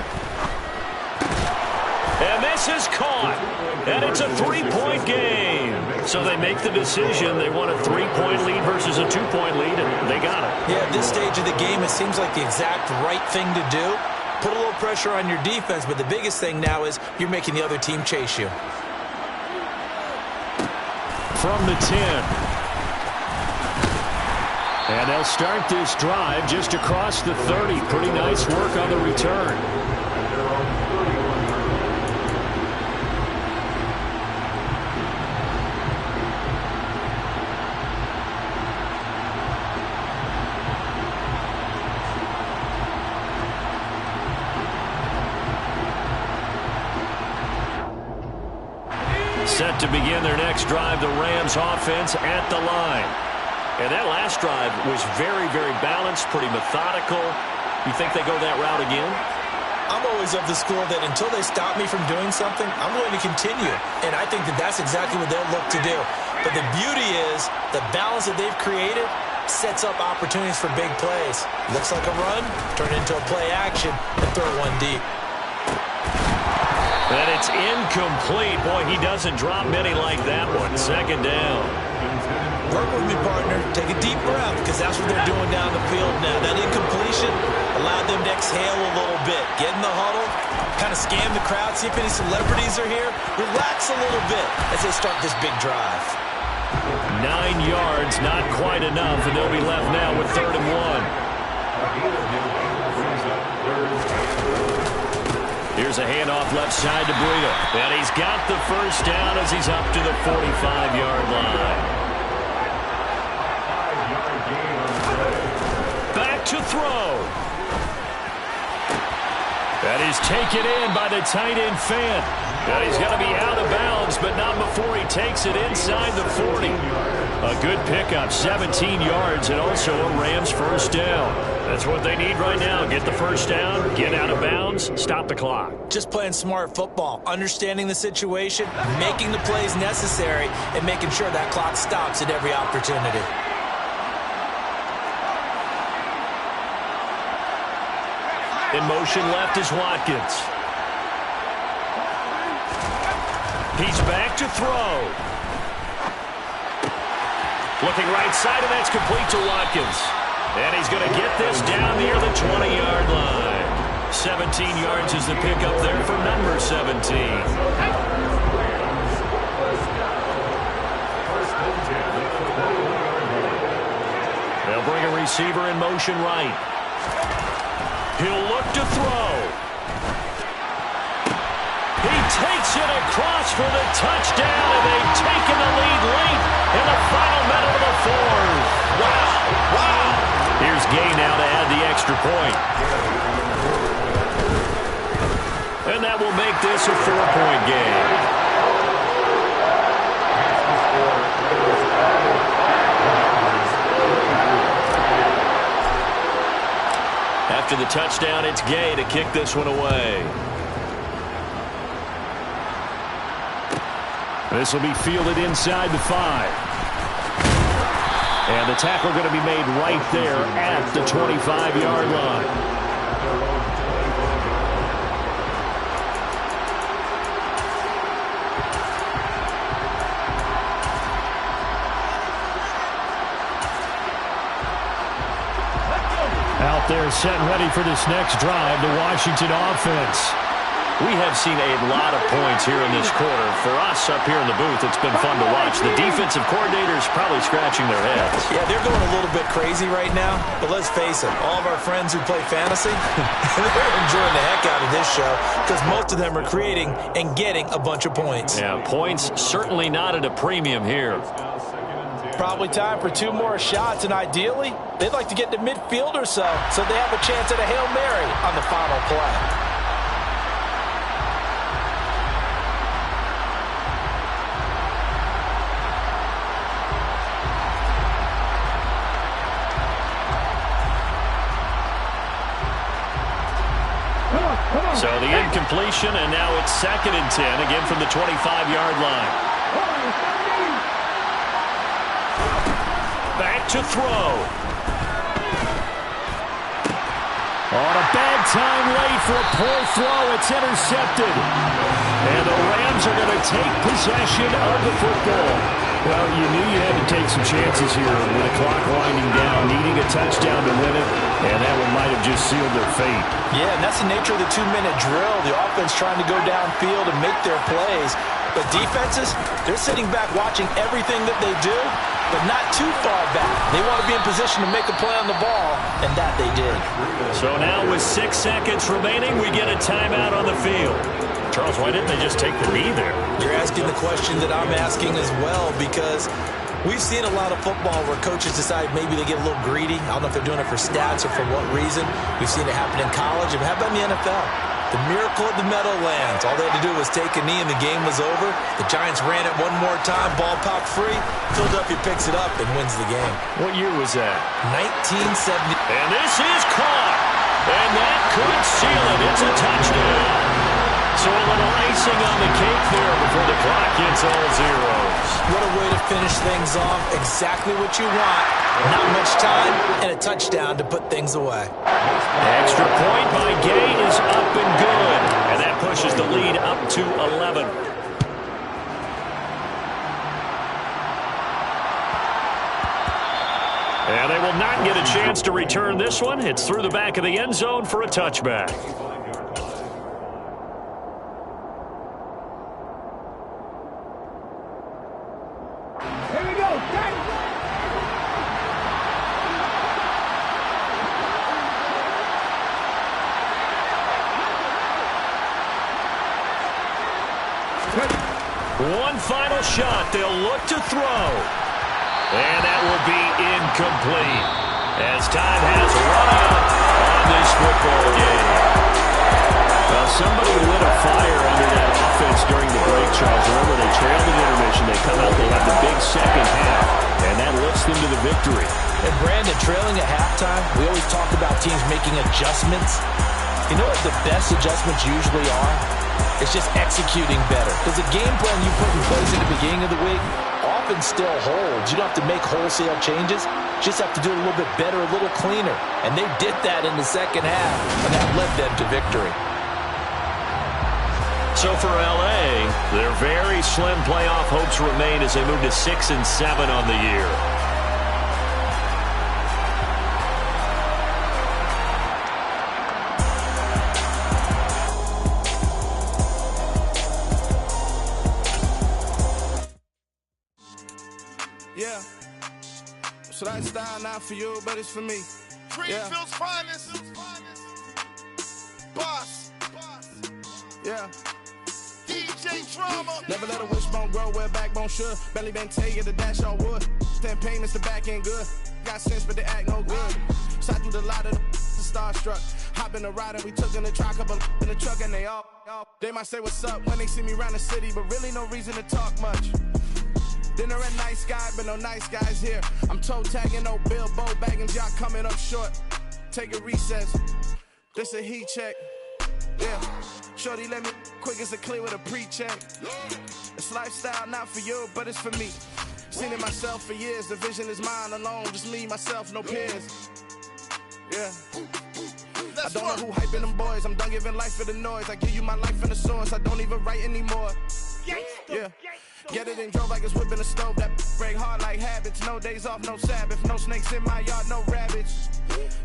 And this is caught. And it's a 3-point game. So they make the decision. They want a 3-point lead versus a 2-point lead, and they got it. Yeah, at this stage of the game, it seems like the exact right thing to do. Put a little pressure on your defense, but the biggest thing now is you're making the other team chase you. From the 10. And they'll start this drive just across the 30. Pretty nice work on the return. Set to begin their next drive, the Rams offense at the line. And that last drive was very, very balanced, pretty methodical. You think they go that route again? I'm always of the school that until they stop me from doing something, I'm going to continue. And I think that that's exactly what they'll look to do. But the beauty is the balance that they've created sets up opportunities for big plays. Looks like a run, turn it into a play action, and throw one deep. And it's incomplete. Boy, he doesn't drop many like that one. 2nd down. Work with me, partner. Take a deep breath, because that's what they're doing down the field now. That incompletion allowed them to exhale a little bit. Get in the huddle, kind of scan the crowd, see if any celebrities are here. Relax a little bit as they start this big drive. 9 yards, not quite enough, and they'll be left now with 3rd and 1. Here's a handoff left side to Breida. And he's got the first down as he's up to the 45-yard line. Back to throw. And he's taken in by the tight end Fant. And he's going to be out of bounds, but not before he takes it inside the 40. A good pickup, 17 yards, and also a Rams first down. That's what they need right now. Get the first down, get out of bounds, stop the clock. Just playing smart football, understanding the situation, making the plays necessary, and making sure that clock stops at every opportunity. In motion left is Watkins. He's back to throw. Looking right side, and that's complete to Watkins. And he's going to get this down near the 20-yard line. 17 yards is the pickup there for number 17. They'll bring a receiver in motion right. He'll look to throw. He takes it across for the touchdown, and they've taken the lead late in the final minute of the fourth. Wow. Wow. Here's Gay now to add the extra point. And that will make this a 4-point game. After the touchdown, it's Gay to kick this one away. This will be fielded inside the 5. And the tackle going to be made right there at the 25-yard line. Out there set and ready for this next drive, the Washington offense. We have seen a lot of points here in this quarter. For us up here in the booth, it's been fun to watch. The defensive coordinators probably scratching their heads. Yeah, they're going a little bit crazy right now. But let's face it, all of our friends who play fantasy, they're enjoying the heck out of this show because most of them are creating and getting a bunch of points. Yeah, points certainly not at a premium here. Probably time for 2 more shots, and ideally, they'd like to get to midfield or so they have a chance at a Hail Mary on the final play. So the incompletion, and now it's 2nd and 10, again from the 25-yard line. Back to throw. On a bad time late for a poor throw. It's intercepted. And the Rams are going to take possession of the football. Well, you knew you had to take some chances here with the clock winding down, needing a touchdown to win it, and that one might have just sealed their fate. Yeah, and that's the nature of the 2-minute drill. The offense trying to go downfield and make their plays. But defenses, they're sitting back watching everything that they do, but not too far back. They want to be in position to make a play on the ball, and that they did. So now with 6 seconds remaining, we get a timeout on the field. Charles, why didn't they just take the knee there? You're asking the question that I'm asking as well, because we've seen a lot of football where coaches decide maybe they get a little greedy. I don't know if they're doing it for stats or for what reason. We've seen it happen in college. And how about in the NFL? The miracle of the Meadowlands. All they had to do was take a knee and the game was over. The Giants ran it one more time, ball popped free. Philadelphia picks it up and wins the game. What year was that? 1970. And this is caught. And that could seal it. It's a touchdown. So a little icing on the cake there before the clock hits all zeros. What a way to finish things off. Exactly what you want. Not much time and a touchdown to put things away. Extra point by Gay is up and good. And that pushes the lead up to 11. And they will not get a chance to return this one. It's through the back of the end zone for a touchback. One final shot. They'll look to throw. And that will be incomplete. As time has run out on this football game. Well, somebody lit a fire under that offense during the break, Charles. Remember, they trailed in intermission. They come out, they have the big second half, and that lifts them to the victory. And Brandon, trailing at halftime, we always talk about teams making adjustments. You know what the best adjustments usually are? It's just executing better. Because the game plan you put in place at the beginning of the week often still holds. You don't have to make wholesale changes. You just have to do it a little bit better, a little cleaner. And they did that in the second half, and that led them to victory. So for L.A., their very slim playoff hopes remain as they move to 6-7 on the year. Yeah. So that style not for you, but it's for me. Greenfield's finest. Boss. Yeah. DJ Drama. Never let a wishbone grow where backbone should. Belly been take it, the dash all wood. 10 payments, the back end good. Got sense, but they act no good. Shot through the lot of the starstruck. Hop in the ride and we took in the truck, couple in the truck, and they all. They might say what's up when they see me around the city, but really no reason to talk much. Dinner at nice guy, but no nice guys here. I'm toe tagging, no Bilbo Baggins, y'all coming up short. Take a recess. This a heat check. Yeah. Shorty let me quick as a clear with a pre-check. It's lifestyle not for you, but it's for me. Seen it myself for years. The vision is mine alone. Just me, myself, no peers. Yeah. I don't know who hyping them boys. I'm done giving life for the noise. I give you my life in the source. I don't even write anymore. Yeah. Get it and drove like it's whipping a stove. That break hard like habits. No days off, no Sabbath. No snakes in my yard, no rabbits.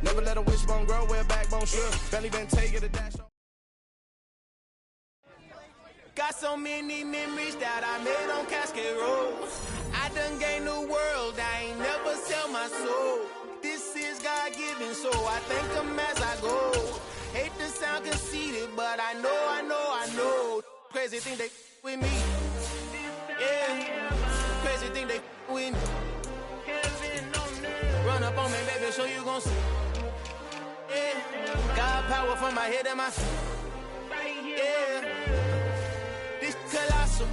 Never let a wishbone grow where backbone should. Belly been taking a dash. Got so many memories that I made on Cascade Road. I done gained the world. I ain't never sell my soul. This is God-given, so I thank him as I go. Hate to sound conceited, but I know. Crazy thing they with me. Yeah, crazy thing they with me. Run up on me, baby, so you gon' see. Yeah, got power from my head and my feet. Yeah, this colossal.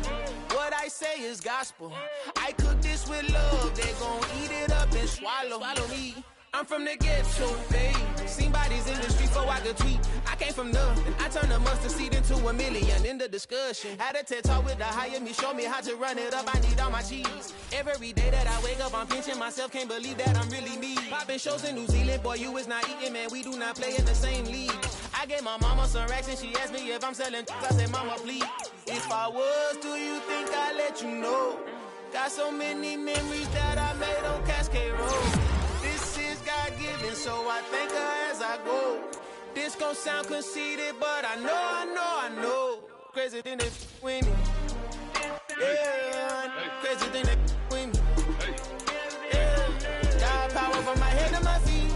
What I say is gospel. I cook this with love. They gon' eat it up and swallow me. I'm from the ghetto, babe. Seen bodies in the street so I could tweet. I came from nothing. I turned a mustard seed into a million in the discussion. Had a TED talk with the higher me, show me how to run it up. I need all my cheese. Every day that I wake up, I'm pinching myself. Can't believe that I'm really me. Popping shows in New Zealand, boy, you is not eating, man. We do not play in the same league. I gave my mama some racks and she asked me if I'm selling. I said, mama, please. If I was, do you think I'd let you know? Got so many memories that I made on Cascade Road. This is God-given, so I thank her as I go. This gon' sound conceited, but I know. Crazy thing they with me. Yeah, crazy thing they with me. Yeah, got power from my head to my feet.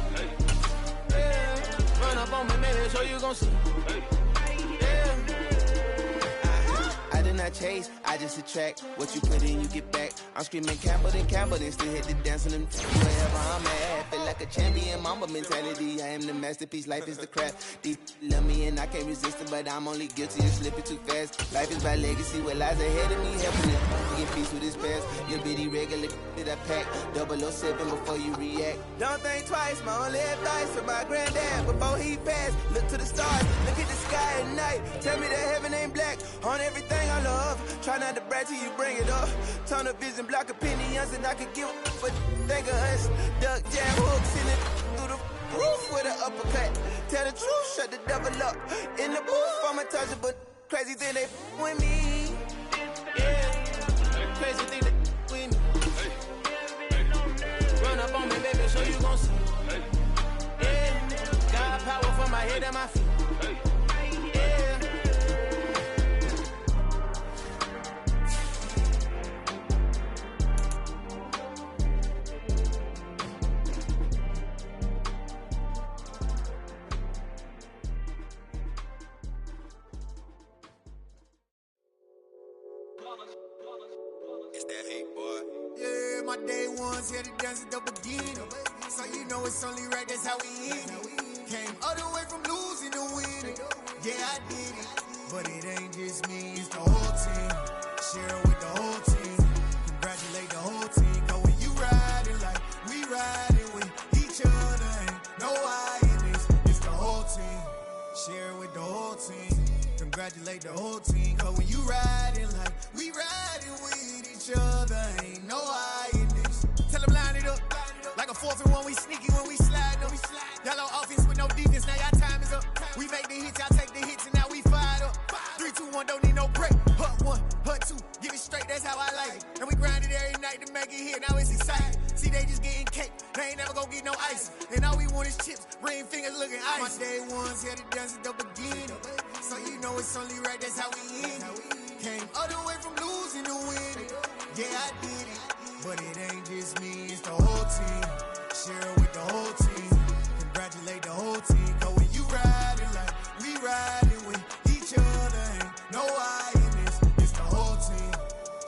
Yeah, run up on me, maybe, so you gon' see. Yeah. I did not chase, I just attract. What you put in, you get back. I'm screaming Campbell, then still hit the dance on them. Wherever I'm at, feel like a champion, mama mentality. I am the masterpiece, life is the craft. Deep love me and I can't resist it, but I'm only guilty of slipping too fast. Life is by legacy, what lies ahead of me, helping it. Get peace with this past. Your bitty regular that I pack. 007 before you react. Don't think twice, my only advice from my granddad before he passed. Look to the stars, look at the sky at night. Tell me that heaven ain't black on everything I love. Try not to brag till you bring it up. Tunnel vision, block opinions, and I could give a but think of us. Duck jab hooks in it through the roof with an uppercut. Tell the truth, shut the devil up. In the booth, I'm untouchable. Crazy thing they with me. Yeah, crazy thing they with me. Run up on me, baby, so you gon' see. Yeah, got power from my head and my feet. Yeah. It's that hate, boy. Yeah, my day ones here to dance at the beginning. So you know it's only right, that's how we end it. Came all the way from losing to winning. Yeah, I did it. But it ain't just me, it's the whole team. Share it with the whole team. Congratulate the whole team. Cause when you riding like we riding with each other, ain't no I in this. It's the whole team. Share it with the whole team. Congratulate the whole team. Cause when you riding like we riding with each other, ain't no I in this. Tell them line it up. Like a 4th and 1, we sneaky when we slide them. Yellow offense with no defense, now y'all time is up. We make the hits, y'all take the hits, and now we fired up. 3, 2, 1, don't need no break. Hut 1, hut 2, give it straight, that's how I like it. And we grind it every night to make it hit, now it's exciting. See, they just getting cake, they ain't never gonna get no ice. And all we want is chips, ring fingers looking ice. My day ones here to dance at the beginning. So you know it's only right, that's how we end it. Came all the way from losing to winning. Yeah, I did it. But it ain't just me, it's the whole team. Share it with the whole team. Congratulate the whole team. Cause when you riding like we riding with each other, ain't no I in this. It's the whole team.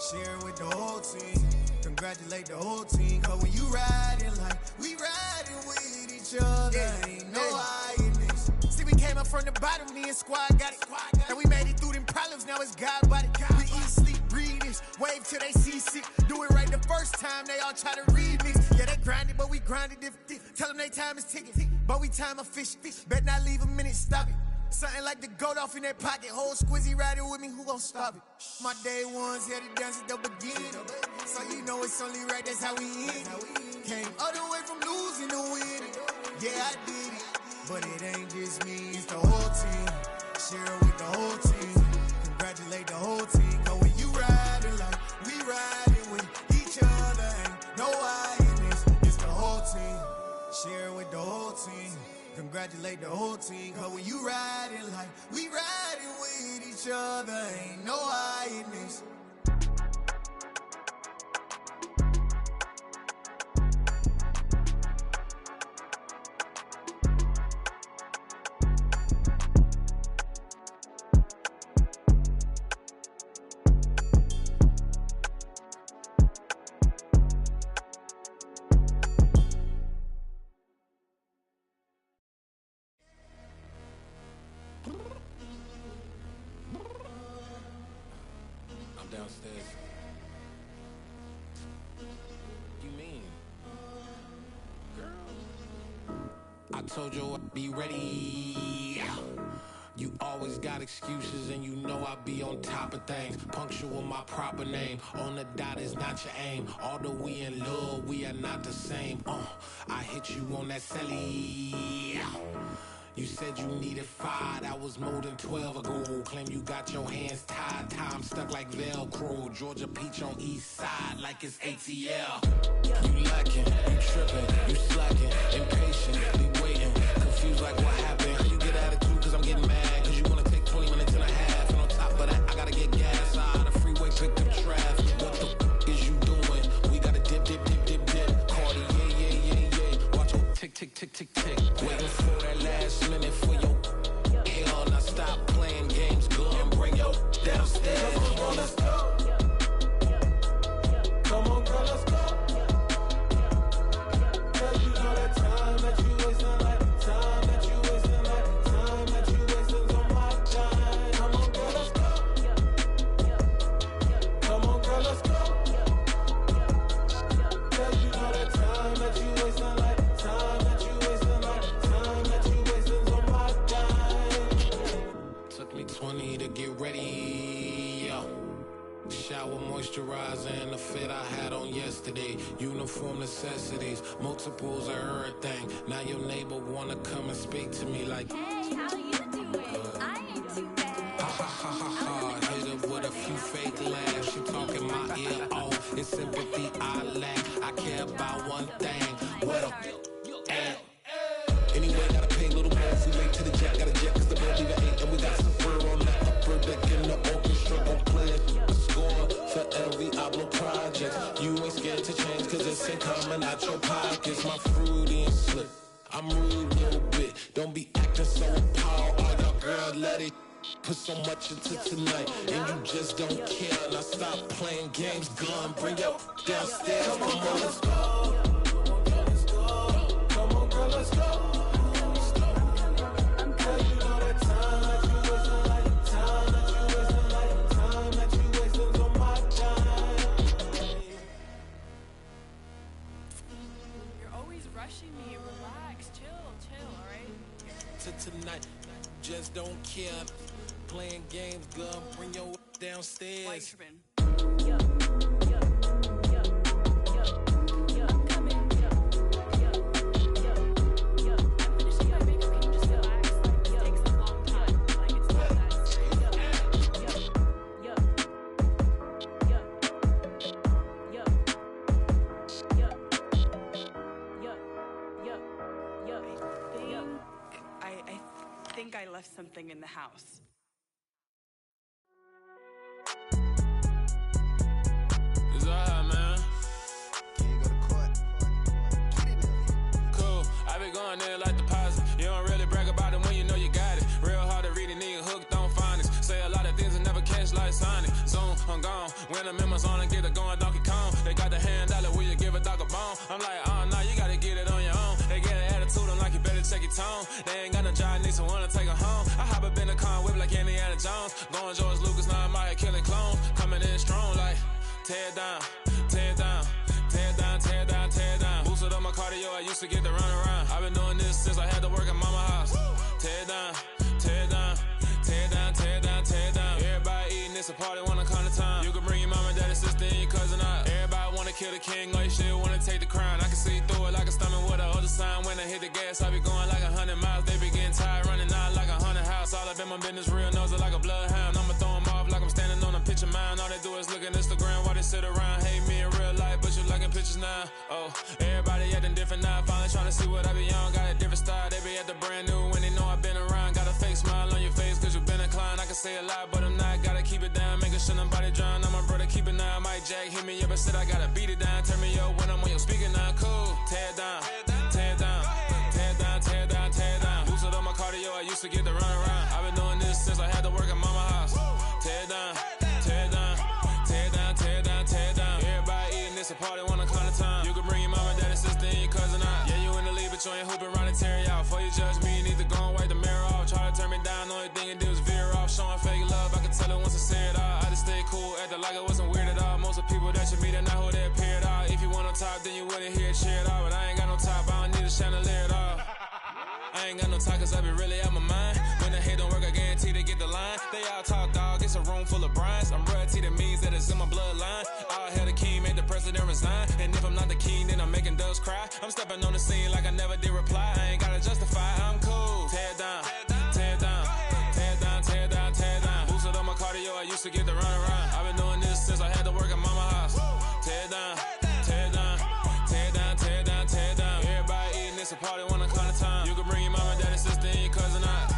Share it with the whole team. Congratulate the whole team. Cause when you riding like we riding with each other, ain't no I in this. See, we came up from the bottom, me and squad got it. And we made it through them problems, now it's God body. We eat, sleep, breathe this, wave till they see sick. Do it right the first time, they all try to remix. Yeah, they grinded, but we grinded different. Tell them they time is ticking, but we time a fish. Bet not leave a minute, stop it. Something like the goat off in their pocket. Whole squizzy riding with me, who gon' stop it? My day ones here to dance at the beginning. So you know it's only right, that's how we end it. Came all the way from losing to winning. Yeah, I did it. But it ain't just me, it's the whole team. Share it with the whole team. Congratulate the whole team. Cause when you riding like we riding with each other, ain't no I in this. It's the whole team. Share it with the whole team. Congratulate the whole team. Cause when you riding like we riding with each other, ain't no I in this. Downstairs. You mean? Girl, I told you I'd be ready. You always got excuses and you know I be on top of things. Punctual my proper name. On the dot is not your aim. Although we in love, we are not the same. I hit you on that celly. You said you needed 5, that was more than 12 ago. Claim you got your hands tied, time stuck like Velcro. Georgia Peach on east side like it's ATL. You lacking, you tripping, you slacking, impatient, be waiting, confused like what happened. How you get attitude cause I'm getting mad, cause you wanna take 20 minutes and a half. And on top of that, I gotta get gas out of the freeway, pick up traffic. What the is you doing? We gotta dip, dip, dip, dip, dip. Cardi, yeah. Watch your tick, tick, tick, tick, tick. Waiting for that last minute for your hell. Now stop playing games, go and bring your downstairs. Come on, girl, let's go. Come on, girl, let's go. Cause you know that time that you wasting, like time that you wasting, like time that you wasting on my time. Come on, girl, let's go. Come on, girl, let's go. Cause you know that time that you wasting, like time that you wasting, like time that you wasting on my time. Took me 20 to get ready, yeah. Shower, moisturizer, and the fit I had on yesterday. Uniform necessities, multiples of everything. Now your neighbor wanna come and speak to me like, hey, how you doing? I ain't too bad. Ha ha ha ha ha. Hit her with a few fake laughs. She talking my ear off. It's sympathy I lack. I care about one thing. Well, and anyway, gotta pay a little more if we late to the jet. Got a jet cause the boat leave at 8. And we got some fur on the upper deck in the orchestra. Gon' play a score for every album project. You ain't scared to change cause it's ain't coming out your pockets. My fruity and slip. I'm rude a little bit. Don't be acting so appalled. All y'all girl, let it put so much into tonight. And you just don't care. Now stop playing games. Gun, bring your downstairs. Come on, let's go. Come on, girl, let's go. Cause you know that time that you rushing me. Relax, chill, all right? To tonight, just don't care. Playing games, girl, bring your downstairs. White tripping. I think I left something in the house. It's alright, man. Cool, I be going there like deposit. You don't really brag about it when you know you got it. Real hard to read a nigga hooked, don't find it. Say a lot of things and never catch like Sonic. Zone, I'm gone. When I'm in my zone and get it going, Donkey Kong. They got the hand dollar, will you give a dog a bone? I'm like, oh, nah, you gotta get it on your own. They get an attitude, I'm like, you better check your tone. They ain't got no job, need someone to take her home. I hop up in the car, whip like Indiana Jones. Going George Lucas, now I'm out killing clones. Coming in strong like, tear down, tear down, tear down, tear down, tear down. Boosted up my cardio, I used to get to run around. I've been doing this since I had to work at mama house. Tear down, tear down, tear down, tear down, tear down. Everybody eating, it's a party, wanna come to time. You can bring your mama, daddy, sister, and your cousin out. Everybody wanna kill the king, or you shit wanna take the crown. I can see through it like a stomach with a other sign. When I hit the gas, I be going like 100 miles. They be getting tired, running out like 100 house. All up in my business, real nose it like a bloodhound. I'ma throw them off like I'm standing on a picture mound. All they do is look at Instagram while they sit around. Hate me in real life, but you liking pictures now. Oh, everybody acting different now. Finally trying to see what I be on. Got a different style, they be at the brand new when they know I've been around. Got a fake smile on your face cause you been inclined. I can say a lot, but I'm not. Gotta keep it down, making sure nobody drown. I'm my brother, keep it now. Mike Jack hit me up and said I gotta beat it down. Turn me up when I'm on your speaker now. Cool, tear down, tear down, tear down, tear down, tear down. Boosted up my cardio, I used to get to run around. I've been doing this since I had to work at mama house. Tear down, tear down, tear down, tear down, tear down. Everybody eating, it's a party, wanna come to time. You can bring your mama, daddy, sister, and your cousin out. Yeah, you in the league, but you ain't hooping around and tear you out. Before you judge me, you need to go and wipe the mirror off. Try to turn me down, only thing you did was veer off. Showing fake love, I can tell it once I say it all. I just stay cool, acting like it wasn't weird at all. Most of the people that you meet are not who they appear at all. If you want on top, then you wouldn't hear it cheer at all. But I ain't got no top, I don't need a chandelier at all. I ain't got no talk cause I be really out my mind. When the hate don't work, I guarantee they get the line. They all talk dog, it's a room full of brines. I'm royalty, that means that it's in my bloodline. All hell the king, made the president resign. And if I'm not the king, then I'm making doves cry. I'm stepping on the scene like I never did reply. I ain't gotta justify, I'm cool. Tear down, tear down, tear down, tear down, tear down. Boosted up my cardio, I used to get to run around. I've been doing this since I had to work at mama house. Tear down, tear down, tear down, tear down, tear down. Everybody eating, it's a party, wanna come to time. You can bring your mama, daddy, sister, and your cousin out.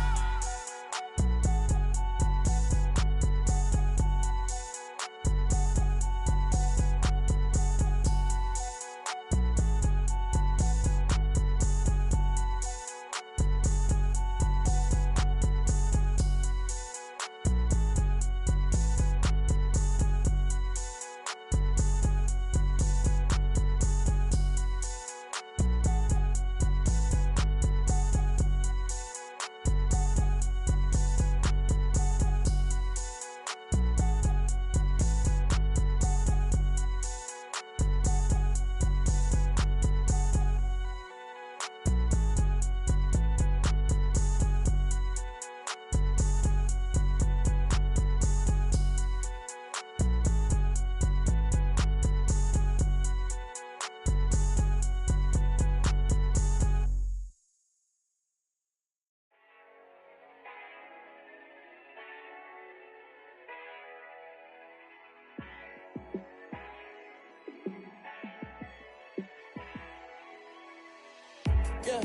Yeah,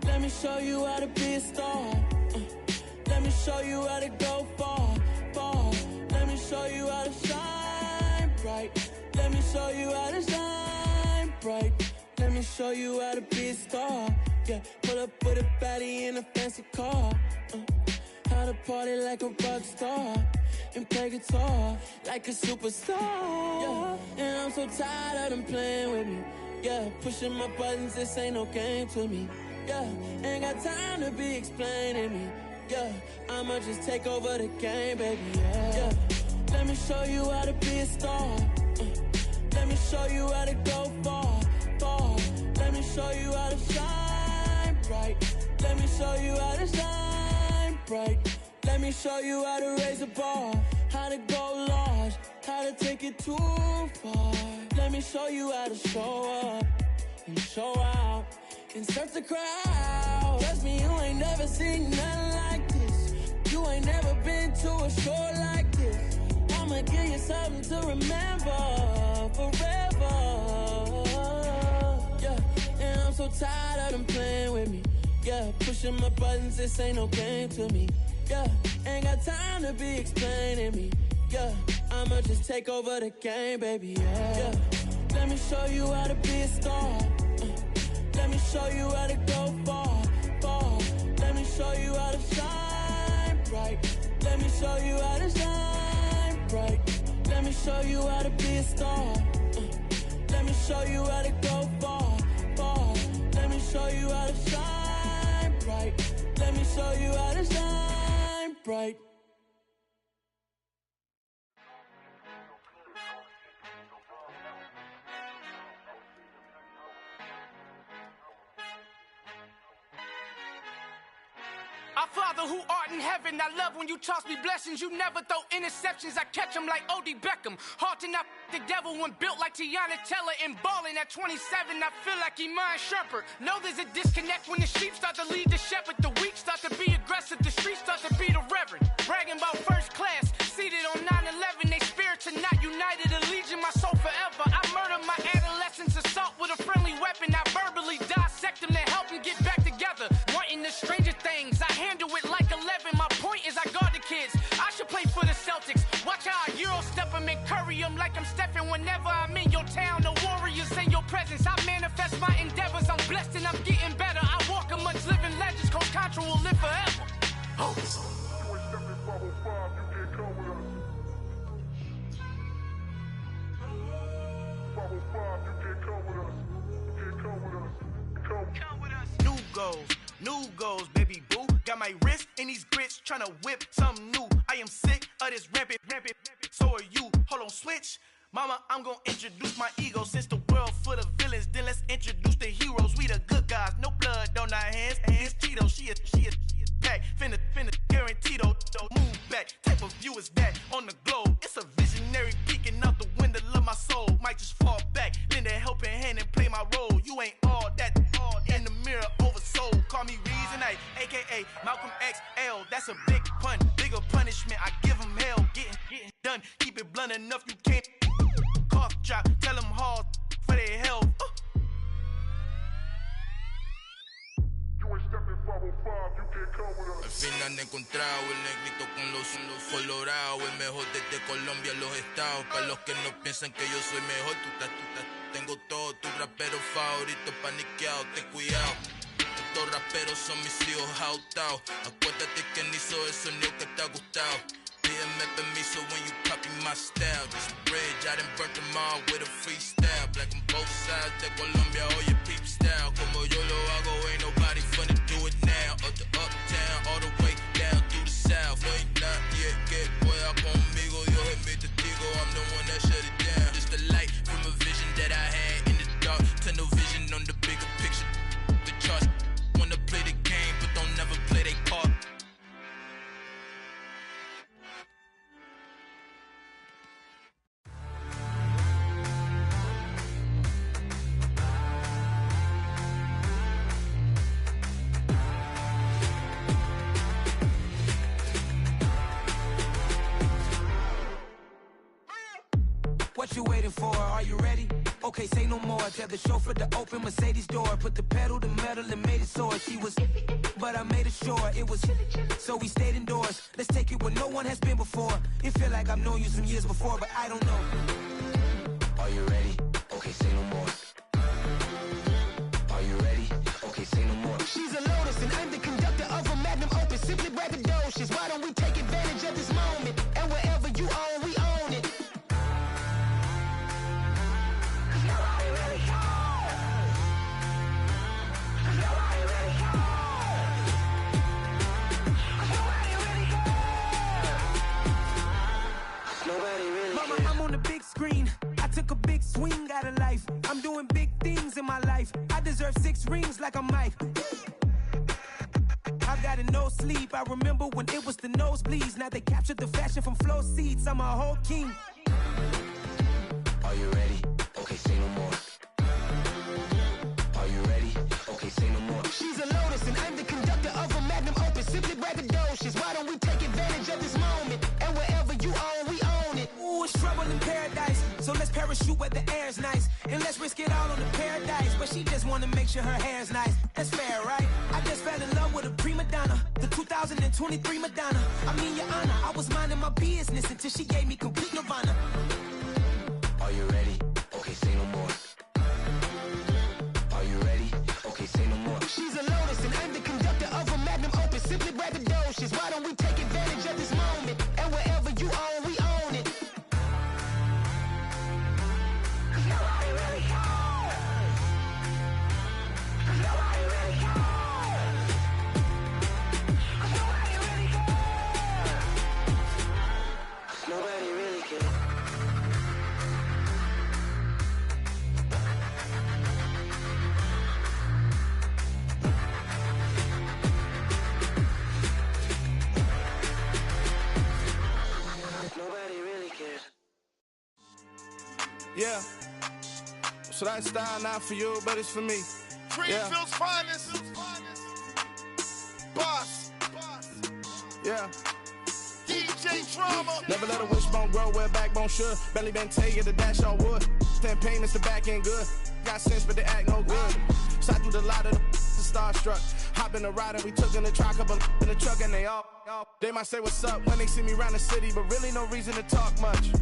let me show you how to be a star. Let me show you how to go far, far. Let me show you how to shine bright. Let me show you how to shine bright. Let me show you how to be a star. Yeah, pull up with a baddie in a fancy car. How to party like a rock star and play guitar like a superstar. Yeah, and I'm so tired of them playing with me. Yeah, pushing my buttons, this ain't no game to me. Yeah, ain't got time to be explaining me. Yeah, I'ma just take over the game, baby. Yeah, let me show you how to be a star. Let me show you how to go far, far. Let me show you how to Let me show you how to shine bright. Let me show you how to raise a bar, how to go large, how to take it too far. Let me show you how to show up and show out and search the crowd. Trust me, you ain't never seen nothing like this. You ain't never been to a show like this. I'ma give you something to remember forever. Yeah, and I'm so tired of them playing with me. Yeah, pushing my buttons, this ain't no game to me. Yeah, ain't got time to be explaining me. Yeah, I'ma just take over the game, baby. Yeah, let me show you how to be a star. Let me show you how to go far, far. Let me show you how to shine bright. Let me show you how to shine bright. Let me show you how to be a star. Let me show you how to go far, far. Let me show you how to shine bright. Let me show you how to shine bright. Our Father who art in heaven, I love when you toss me blessings. You never throw interceptions, I catch them like O.D. Beckham. Hard to not the devil when built like Tiana Teller. And balling at 27, I feel like Iman Shumpert. Know there's a disconnect when the sheep start to lead the shepherd. The weak start to be aggressive, the streets start to be the reverend. Bragging about first class, seated on 9/11. They spirits are not united, a legion, my soul forever. I murder my adolescence, assault with a friendly weapon. I verbally dissect them to help them get back together. Wanting the stranger things, I handle it like 11. My point is I guard the kids. I should play for the Celtics. Watch how I Euro step them and curry them like I'm Stephen. Whenever I'm in your town, the Warriors in your presence. I manifest my endeavors. I'm blessed and I'm getting better. I walk amongst living legends. Coach Contra will live forever. Oh. New goals, baby boo. Got my wrist in these grits, tryna whip something new. I am sick of this rampant. So are you. Hold on, switch. Mama, I'm gonna introduce my ego. Since the world full of villains, then let's introduce the heroes. We the good guys, no blood on our hands. Hands Cheeto, she a pack. Finna, guaranteed, move back. Type of view is that on the globe? It's a visionary peeking out the window of my soul. Might just fall back, lend a helping hand and play my role. You ain't all that in the mirror oversold. Call me Reason A, aka Malcolm XL. That's a big pun, bigger punishment. I give him hell, getting done. Keep it blunt enough, you can't cough drop. Tell them hard for their health. Al fin han encontrado el negrito con los colorados, el mejor desde Colombia a los estados. Para los que no piensan que yo soy mejor, tengo todo, tu rapero favorito paniqueado, ten cuidado. Estos raperos son mis hijos adoptados. Acuérdate que ni hizo el sonido que te ha gustado. Pídeme permiso when you copy my style. This bridge, I done burnt them all with a freestyle. Black on both sides de Colombia, oye peep style. Como yo lo hago, ain't nobody finna do it now. Up to uptown, all the way down through the south. No ain't nadie que pueda conmigo. Dios es mi testigo, I'm the one that shut it down. Just a light from a vision that I had in the dark. Tunnel vision on the bigger picture. The charts wanna play the game, but don't never play their part. What you waiting for? Are you ready? Okay, say no more. Tell the chauffeur to open Mercedes door. Put the pedal to metal and made it soar. She was, but I made it sure it was. So we stayed indoors. Let's take it where no one has been before. It feel like I've known you some years before, but I don't know. Are you ready? Okay, say no more. Are you ready? Okay, say no more. She's a Lotus and I'm the conductor of a magnum opus. Simply braggadocious. Why don't we take advantage of this moment? And wherever you own, we own it. Mama, I'm on the big screen. I took a big swing out of life. I'm doing big things in my life. I deserve 6 rings like I'm Mike. had a no sleep. I remember when it was the nosebleeds. Now they captured the fashion from flow seats. I'm a whole king. Are you ready? Okay, say no more. Are you ready? Okay, say no more. She's a lotus and I'm the conductor of a magnum opus. Simply braggadocious. Why don't we take advantage of this moment? And wherever you own, we own it. Ooh, it's trouble in paradise. So let's parachute where the air's nice. And let's risk it all on the paradise. But she just wanna make sure her hair's nice. That's fair, right? I just fell in love with a prima donna. The 2023 Madonna. I mean, your honor, I was minding my business until she gave me complete nirvana. Are you ready? Okay, say no more. Are you ready? Okay, say no more. She's a lotus and I'm the conductor of a magnum opus. Simply braggadocious. Why don't we take advantage of this moment? And wherever you own, we own it. Nobody really cares. Nobody really cares. Nobody really cares. Nobody really cares. Nobody really cares. Yeah. So that style not for you, but it's for me. Greenfield's finest. Boss. Yeah. DJ Drama. Never let a wishbone grow where a backbone should. Belly been take the dash all wood. 10 payments, the back end good. Got sense, but they act no good. Shot through the lot of the starstruck. Hop in the ride and we took in the truck up in the truck and they all. They might say what's up when they see me around the city, but really no reason to talk much.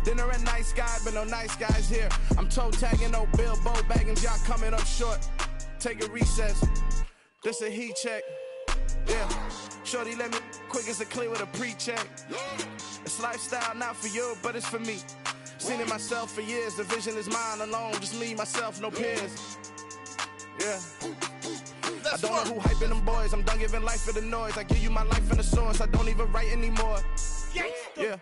Dinner at nice guy, but no nice guys here. I'm toe tagging, no Bilbo bagging, y'all coming up short. Take a recess. This a heat check. Yeah. Shorty let me quick as a clear with a pre-check. It's lifestyle not for you, but it's for me. Seen it myself for years. The vision is mine alone. Just me, myself, no peers. Yeah. I don't know who hyping them boys. I'm done giving life for the noise. I give you my life in the source. I don't even write anymore. Yeah.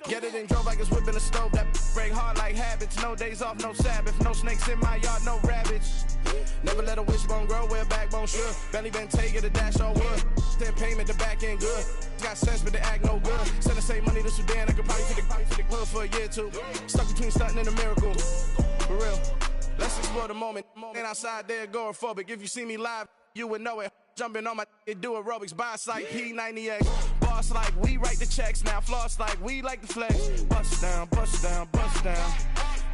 Get it and drove like it's whipping a stove. That break hard like habits. No days off, no Sabbath. No snakes in my yard, no rabbits. Never let a wishbone grow where a backbone should. Belly been take the dash all wood. 10 payment, the back end good. Got sense, but they act no good. Send the same money to Sudan. I could probably take the hood for a year or two. Stuck between stunting and a miracle. For real. Let's explore the moment. Ain't outside there agoraphobic. If you see me live, you would know it. Jumping on my do aerobics, boss like P90X. Boss like we write the checks now. Floss like we like the flex. Bust down, bust down, bust down.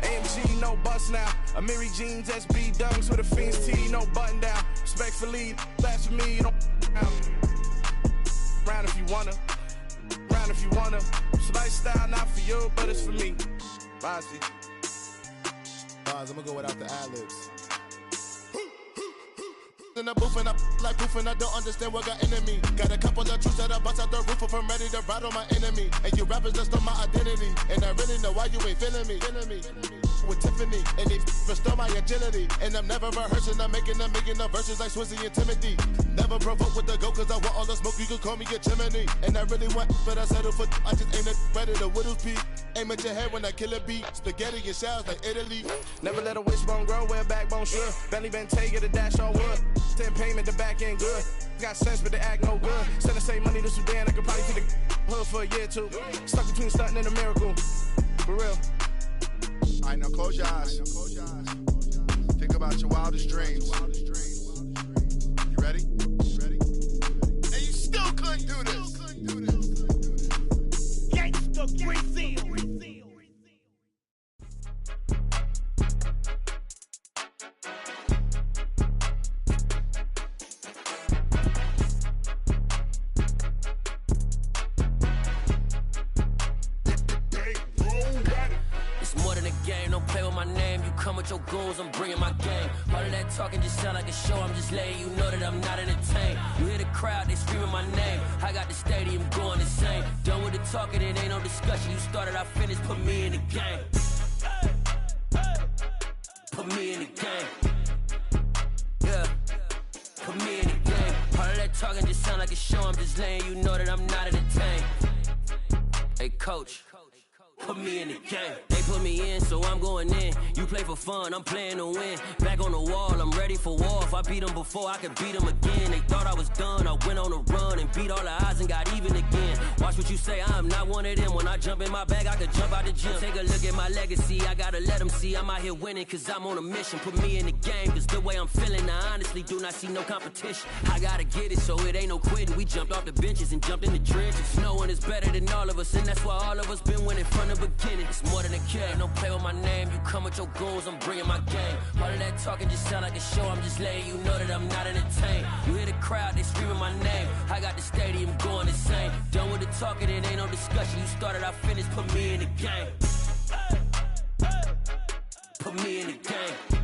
AMG, no bust now. Amiri jeans, SB dunks with a Fiends T, no button down. Respectfully, that's for me, you don't round if you wanna. Round if you wanna. It's lifestyle not for you, but it's for me. Bossy. I'm gonna go without the ad-libs. In the booth and I like proof and I don't understand what got into me. Got a couple of truths that I bust out the roof if I'm ready to ride on my enemy. And you rappers just stole my identity. And I really know why you ain't feeling me. With Tiffany, and they restore my agility. And I'm never rehearsing, I'm making a million of verses like Swizzy and Timothy. Never provoke with the go, cause I want all the smoke, you can call me a chimney. And I really want, but I settle for, I just aim it ready to Whittles Peak. Aim at your head when I kill a beat. Spaghetti and shells like Italy. Never let a wishbone grow where a backbone should. Belly been take the dash all wood. 10 payment, the back end good. Got sense, but they act no good. Send the same money to Sudan, I could probably take the hood for a year or two. Stuck between stunting and a miracle. For real. Alright, now close your eyes. Think about your wildest dreams. You ready? And you still couldn't do this. Gangsta Brazil. Your goals, I'm bringing my game. All of that talking just sound like a show. I'm just letting you know that I'm not entertained. You hear the crowd, they screaming my name. I got the stadium going insane. Done with the talking, it ain't no discussion. You started, I finished, put me in the game. Put me in the game. Yeah, put me in the game. All of that talking just sound like a show. I'm just letting you know that I'm not entertained. Hey, coach. Put me in the game. They put me in, so I'm going in. You play for fun, I'm playing to win. Back on the wall, I'm ready for war. If I beat them before, I could beat them again. They thought I was done, I went on a run and beat all the odds and got even again. Watch what you say, I'm not one of them. When I jump in my bag, I could jump out the gym. Take a look at my legacy, I gotta let them see I'm out here winning, cause I'm on a mission. Put me in the game, cause the way I'm feeling, I honestly do not see no competition. I gotta get it, so it ain't no quitting. We jumped off the benches and jumped in the trenches. No one is better than all of us, and that's why all of us been winning from the beginning. It's more than a game, don't play with my name. You come with your goons, I'm bringing my game. All of that talking just sound like a show, I'm just letting you know that I'm not entertained. You hear the crowd, they screaming my name. I got the stadium going insane. Done with the talking, it ain't no discussion. You started, I finished, put me in the game. Put me in the game.